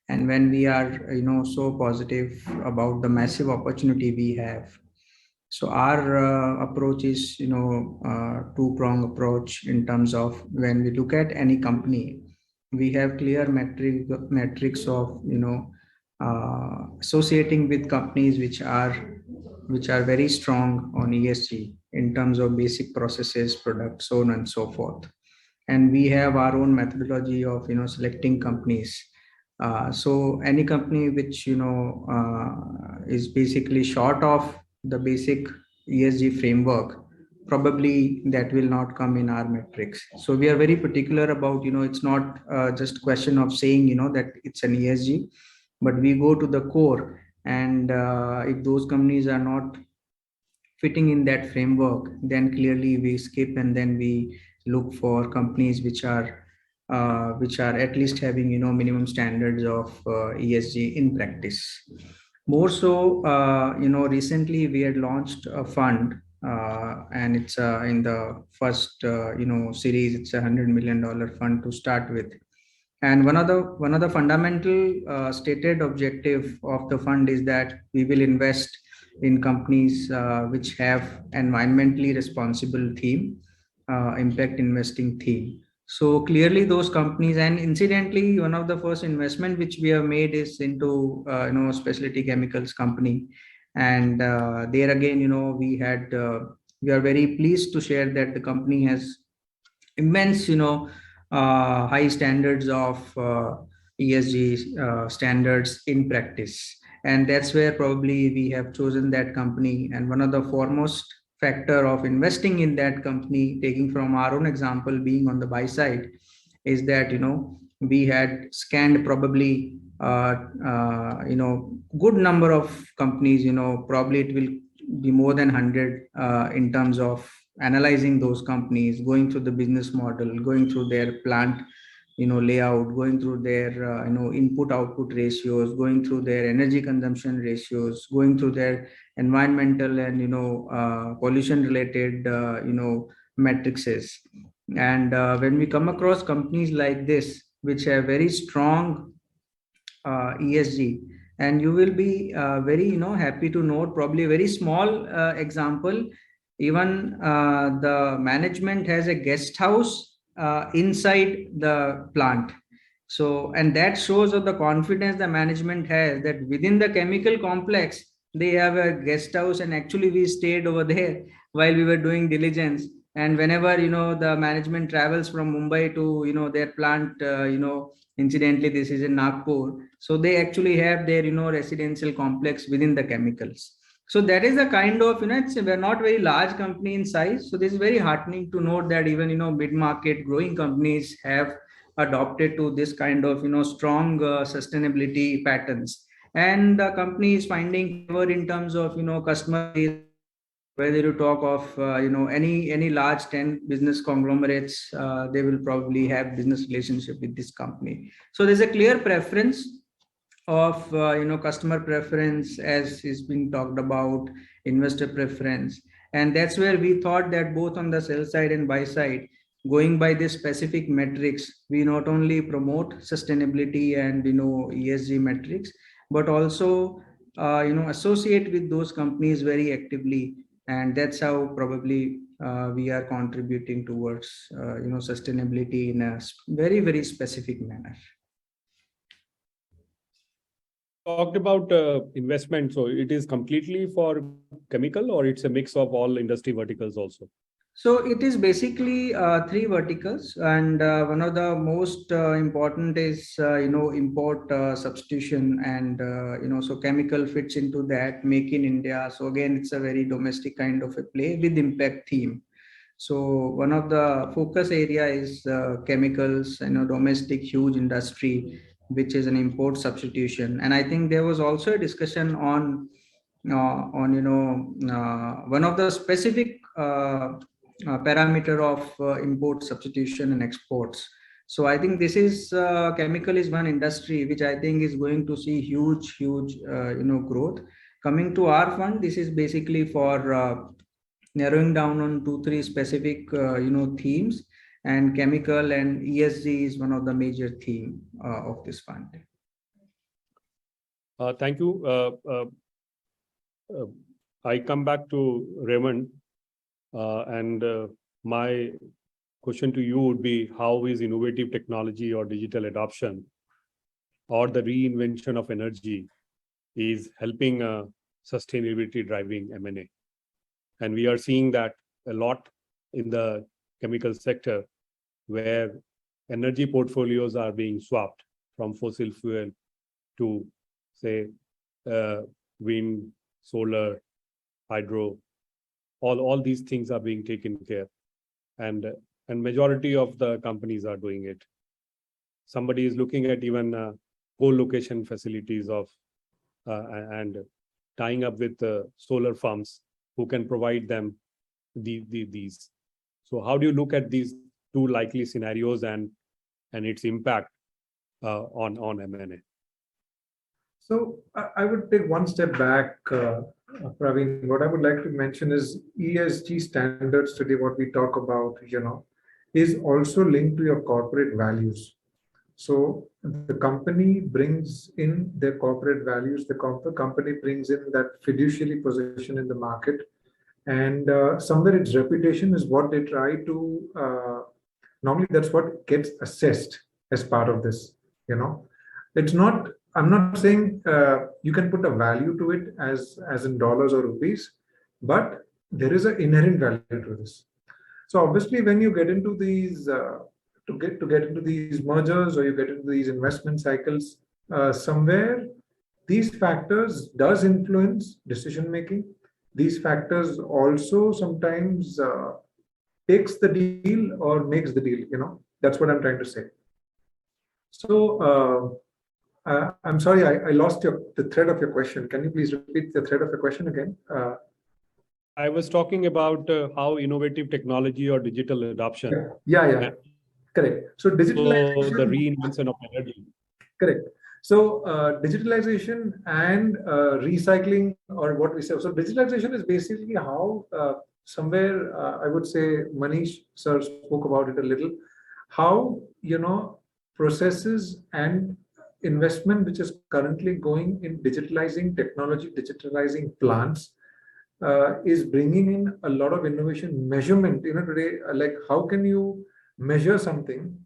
And when we are so positive about the massive opportunity we have, so our approach is two-prong approach, in terms of when we look at any company, we have clear metrics of associating with companies which are very strong on ESG in terms of basic processes, products, so on and so forth. And we have our own methodology of selecting companies. So any company which is basically short of the basic ESG framework, probably that will not come in our metrics. So we are very particular about it's not just question of saying that it's an ESG, but we go to the core. And if those companies are not fitting in that framework, then clearly we skip, and then we look for companies which are at least having minimum standards of ESG in practice. More so, recently we had launched a fund, and it's in the first series. It's $100 million fund to start with. And one of the fundamental stated objective of the fund is that we will invest in companies which have environmentally responsible theme, impact investing theme. So clearly those companies, and incidentally, one of the first investment which we have made is into specialty chemicals company. And there again, we are very pleased to share that the company has immense high standards of ESG standards in practice. And that's where probably we have chosen that company. And one of the foremost factor of investing in that company, taking from our own example, being on the buy side, is that we had scanned probably good number of companies. Probably it will be more than 100 in terms of analyzing those companies, going through the business model, going through their plant layout, going through their input output ratios, going through their energy consumption ratios, going through their environmental and pollution related matrices. And when we come across companies like this which have very strong ESG, and you will be very happy to note probably a very small example. Even the management has a guest house inside the plant. So, and that shows of the confidence the management has that within the chemical complex they have a guest house, and actually we stayed over there while we were doing diligence. And whenever the management travels from Mumbai to their plant, incidentally this is in Nagpur, so they actually have their residential complex within the chemicals. So that is the kind of we're not very large company in size, so this is very heartening to note that even mid-market growing companies have adopted to this kind of strong sustainability patterns, and the company is finding favor in terms of customer base. Whether you talk of any large 10 business conglomerates, they will probably have business relationship with this company. So there's a clear preference of customer preference, as is being talked about, investor preference, and that's where we thought that both on the sell side and buy side, going by this specific metrics, we not only promote sustainability and ESG metrics, but also associate with those companies very actively, and that's how probably we are contributing towards sustainability in a very, very specific manner. Talked about investment, so it is completely for chemical, or it's a mix of all industry verticals also? So it is basically three verticals, and one of the most important is import substitution, and so chemical fits into that, make in India. So again, it's a very domestic kind of a play with impact theme. So one of the focus area is chemicals, domestic huge industry, which is an import substitution. And I think there was also a discussion on one of the specific parameter of import substitution and exports. So I think this is chemical is one industry which I think is going to see huge growth. Coming to our fund, this is basically for narrowing down on 2-3 specific themes, and chemical and ESG is one of the major theme of this fund. Thank you. I come back to Raymond, and my question to you would be, how is innovative technology or digital adoption or the reinvention of energy is helping sustainability driving M&A? And we are seeing that a lot in the chemical sector, where energy portfolios are being swapped from fossil fuel to, say, wind, solar, hydro. All these things are being taken care, and majority of the companies are doing it. Somebody is looking at even co-location facilities of and tying up with solar farms who can provide them these. So how do you look at these two likely scenarios and its impact on M&A? So I would take one step back, Praveen. What I would like to mention is ESG standards today, what we talk about, is also linked to your corporate values. So the company brings in their corporate values, the company brings in that fiduciary position in the market, and somewhere its reputation is what they try to, normally that's what gets assessed as part of this, It's not, I'm not saying you can put a value to it as in dollars or rupees, but there is an inherent value to this. So obviously, when you get into these to get into these mergers, or you get into these investment cycles, somewhere these factors does influence decision making. These factors also sometimes takes the deal or makes the deal. That's what I'm trying to say. So. I'm sorry, I lost the thread of your question. Can you please repeat the thread of your question again? I was talking about how innovative technology or digital adoption. Yeah. Correct. So So the digitalization. reinvention of energy. Correct. So digitalization and recycling, or what we say. So digitalization is basically how somewhere I would say Manish sir spoke about it a little. How processes and investment which is currently going in digitalizing technology, digitalizing plants, is bringing in a lot of innovation measurement. Today, like how can you measure something?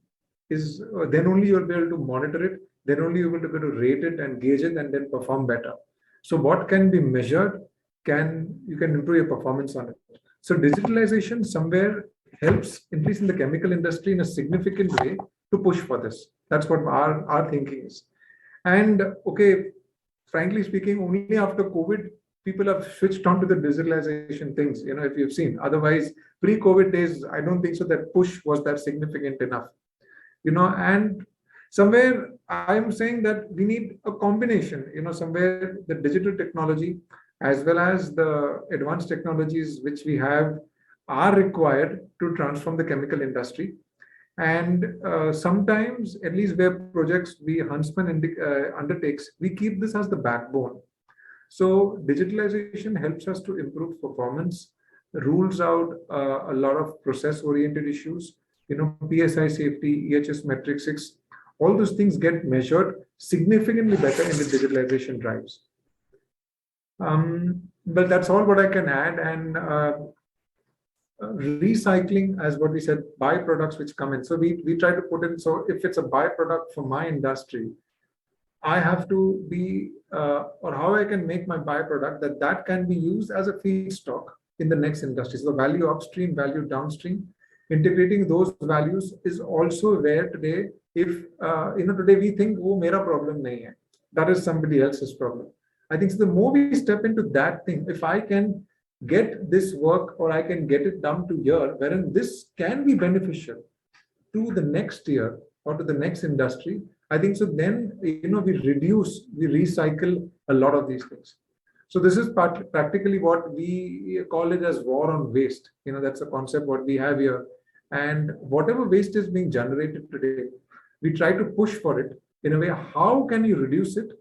Is then only you'll be able to monitor it. Then only you will be able to rate it and gauge it and then perform better. So what can be measured, you can improve your performance on it. So digitalization somewhere helps, at least in the chemical industry, in a significant way to push for this. That's what our thinking is. And okay, frankly speaking, only after COVID, people have switched on to the digitalization things, if you've seen. Otherwise, pre-COVID days, I don't think so that push was that significant enough. And somewhere I'm saying that we need a combination, somewhere the digital technology as well as the advanced technologies which we have are required to transform the chemical industry. And sometimes, at least where projects we Huntsman undertakes, we keep this as the backbone. So digitalization helps us to improve performance, rules out a lot of process-oriented issues, PSI safety, EHS metric 6, all those things get measured significantly better in the digitalization drives. But that's all what I can add. And recycling, as what we said, byproducts which come in. So we try to put in, so if it's a byproduct for my industry, I have to be, or how I can make my byproduct that can be used as a feedstock in the next industry. So the value upstream, value downstream, integrating those values is also rare today. If, today we think, oh, mera problem nahi hai. That is somebody else's problem. I think so the more we step into that thing, if I can get this work or I can get it down to here, wherein this can be beneficial to the next year or to the next industry, I think so then, we recycle a lot of these things. So this is practically what we call it as war on waste. That's a concept what we have here. And whatever waste is being generated today, we try to push for it in a way. How can you reduce it?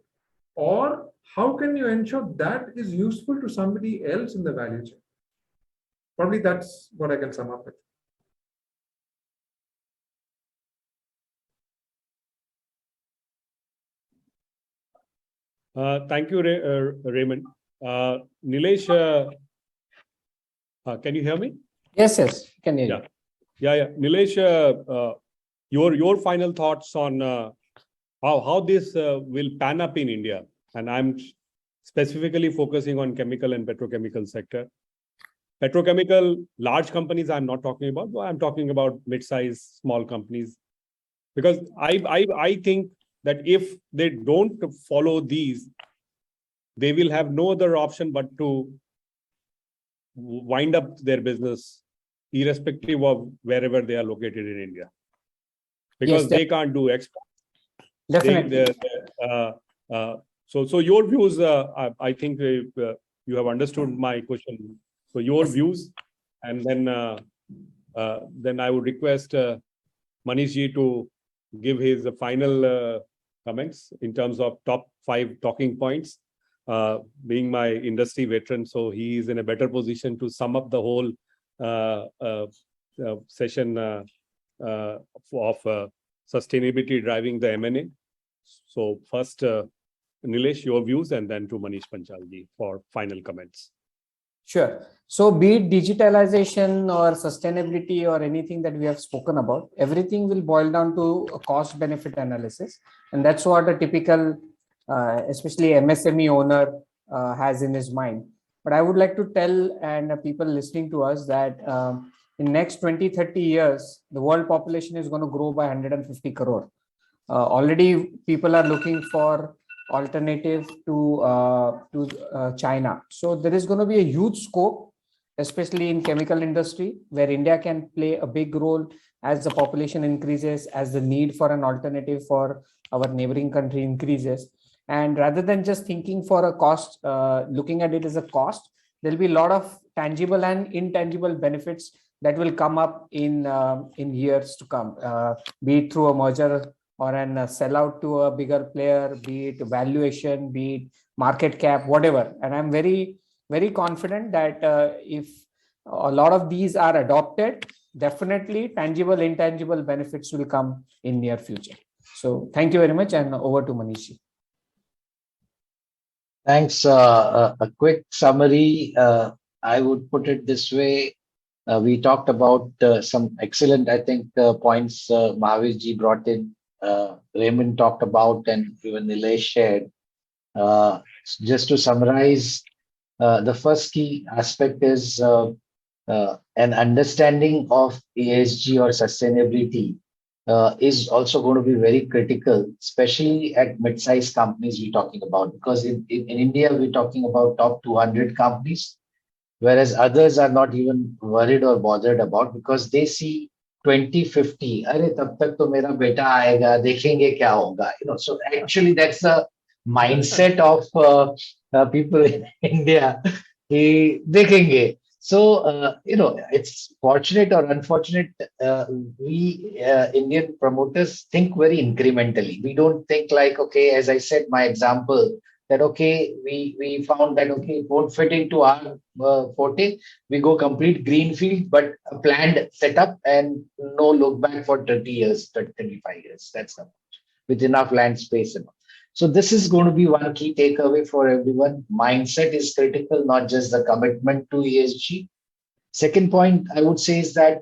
Or how can you ensure that is useful to somebody else in the value chain? Probably that's what I can sum up with. Thank you, Raymond. Nilesh, can you hear me? Yes, can hear you. Yeah. Nilesh, your final thoughts on how this will pan up in India, and I'm specifically focusing on chemical and petrochemical sector. Petrochemical, large companies I'm not talking about, I'm talking about mid-size, small companies. Because I think that if they don't follow these, they will have no other option but to wind up their business, irrespective of wherever they are located in India. Because they can't do export. Definitely. So your views, I think you have understood my question. So your views, and then I would request Manish ji to give his final comments in terms of top 5 talking points. Being my industry veteran, so he is in a better position to sum up the whole session of sustainability driving the M&A. So first, Nilesh, your views, and then to Manish Panchalji for final comments. Sure. So be it digitalization or sustainability or anything that we have spoken about, everything will boil down to a cost benefit analysis. And that's what a typical, especially MSME owner has in his mind. But I would like to tell and people listening to us that in next 20-30 years, the world population is going to grow by 150 crore. Already people are looking for alternative to China. So there is going to be a huge scope, especially in chemical industry, where India can play a big role as the population increases, as the need for an alternative for our neighboring country increases. And rather than just thinking for a cost, looking at it as a cost, there'll be a lot of tangible and intangible benefits that will come up in years to come, be it through a merger or an sellout to a bigger player, be it valuation, be it market cap, whatever. And I'm very, very confident that if a lot of these are adopted, definitely tangible, intangible benefits will come in near future. So thank you very much, and over to Manish. Thanks. A quick summary. I would put it this way. We talked about some excellent, I think, points Mahavir ji brought in, Raymond talked about, and even Nilesh shared. Just to summarize, the first key aspect is an understanding of ESG or sustainability is also going to be very critical, especially at mid-sized companies we're talking about, because in India, we're talking about top 200 companies, whereas others are not even worried or bothered about, because they see 2050. Arey, tab tak to mera beta aayega, dekhenge kya hoga. So actually that's the mindset of people in India. कि देखेंगे. So, it's fortunate or unfortunate, we Indian promoters think very incrementally. We don't think like, okay, as I said, my example, that, okay, we found that, okay, it won't fit into our forte. We go complete greenfield, but a planned setup and no look back for 30 years, 35 years. That's the with enough land space. So this is going to be one key takeaway for everyone. Mindset is critical, not just the commitment to ESG. Second point I would say is that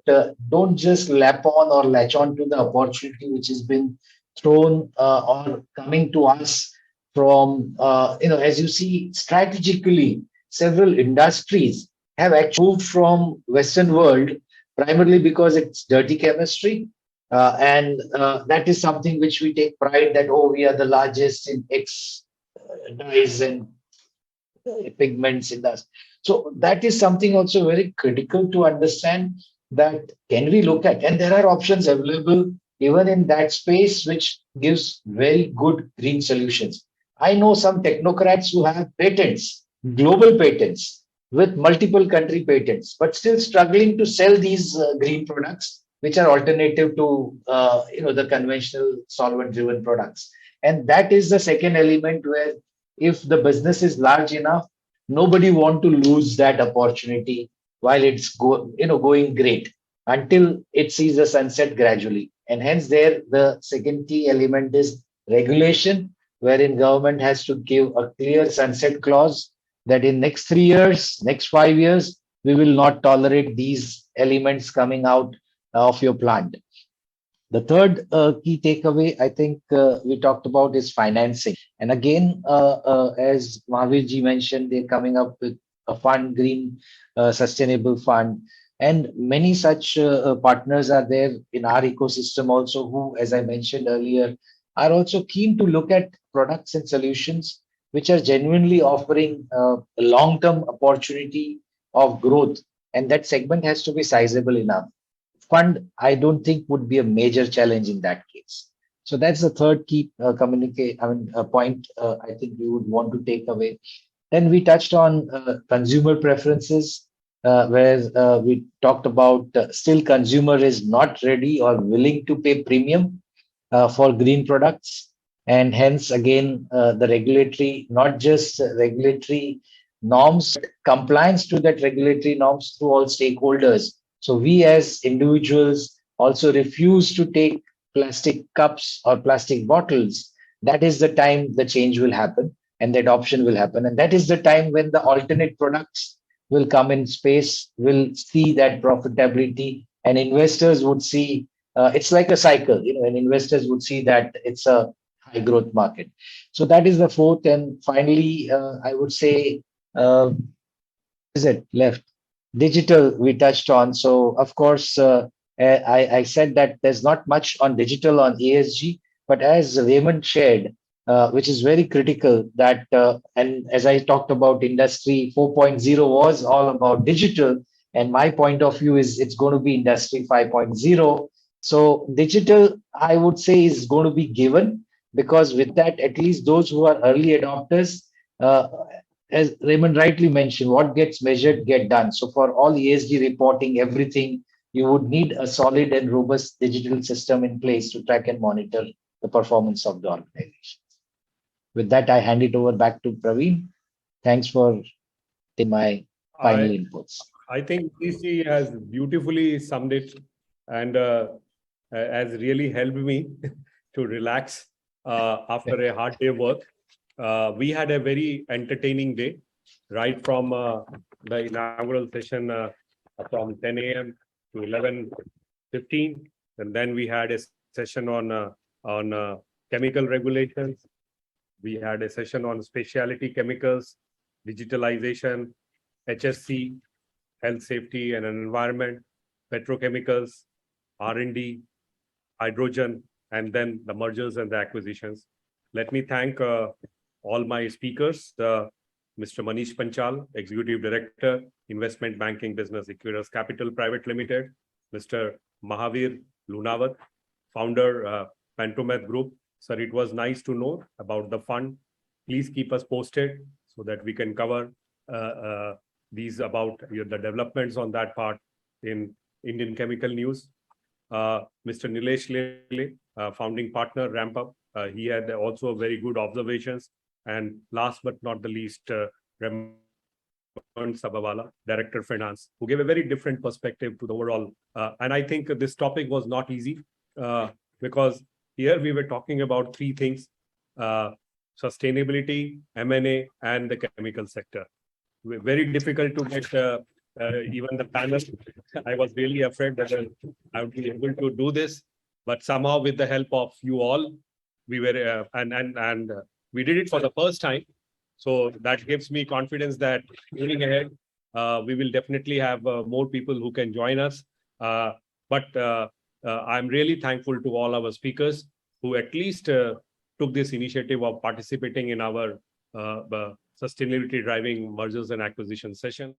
don't just lap on or latch on to the opportunity which has been thrown or coming to us from, as you see, strategically, several industries have actually moved from Western world primarily because it's dirty chemistry. And that is something which we take pride that, oh, we are the largest in X dyes and pigments in that. So that is something also very critical to understand, that can we look at, and there are options available even in that space which gives very good green solutions. I know some technocrats who have patents, global patents with multiple country patents, but still struggling to sell these green products, which are alternative to the conventional solvent driven products. And that is the second element, where if the business is large enough, nobody want to lose that opportunity while it's going great, until it sees the sunset gradually. And hence there, the second key element is regulation, wherein government has to give a clear sunset clause that in next 3 years, next 5 years, we will not tolerate these elements coming out of your plant. The third key takeaway I think we talked about is financing. And again, as Mahavir ji mentioned, they're coming up with a fund, green sustainable fund. And many such partners are there in our ecosystem also, who, as I mentioned earlier, are also keen to look at products and solutions which are genuinely offering a long-term opportunity of growth. And that segment has to be sizable enough. Fund, I don't think, would be a major challenge in that case. So that's the third key point I think we would want to take away. Then we touched on consumer preferences, where we talked about still consumer is not ready or willing to pay premium for green products. And hence, again, the regulatory, not just regulatory norms, compliance to that regulatory norms through all stakeholders. So we as individuals also refuse to take plastic cups or plastic bottles. That is the time the change will happen and the adoption will happen. And that is the time when the alternate products will come in space, will see that profitability, and investors would see, it's like a cycle, and investors would see that it's a high growth market. So that is the fourth. And finally, I would say, is it left? Digital we touched on. So of course, I said that there's not much on digital on ESG, but as Raymond shared, which is very critical, that and as I talked about, industry 4.0 was all about digital, and my point of view is it's going to be industry 5.0. So digital, I would say, is going to be given, because with that, at least those who are early adopters, as Raymond rightly mentioned, what gets measured get done. So for all ESG reporting, everything you would need a solid and robust digital system in place to track and monitor the performance of the organization. With that, I hand it over back to Praveen. Thanks for taking my final inputs. I think DC has beautifully summed it and has really helped me to relax after a hard day of work. We had a very entertaining day, right from the inaugural session from 10 a.m. to 11:15, and then we had a session on chemical regulations. We had a session on specialty chemicals, digitalization, HSC, health, safety, and environment, petrochemicals, R&D, hydrogen, and then the mergers and the acquisitions. Let me thank all my speakers, Mr. Manish Panchal, Executive Director, Investment Banking Business, Equirus Capital Private Limited, Mr. Mahavir Lunawat, Founder, Pantomath Group. Sir, it was nice to know about the fund. Please keep us posted so that we can cover these about the developments on that part in Indian Chemical News. Mr. Nilesh Lele, founding partner, Ramp Up. He had also very good observations. And last but not the least, Raman Sabawala, Director Finance, who gave a very different perspective to the overall. And I think this topic was not easy because here we were talking about three things: sustainability, M&A, and the chemical sector. Very difficult to get even the panel. I was really afraid that I would be able to do this, but somehow with the help of you all, we were and we did it for the first time. So that gives me confidence that moving ahead, we will definitely have more people who can join us. But I'm really thankful to all our speakers who at least took this initiative of participating in our sustainability driving mergers and acquisition session.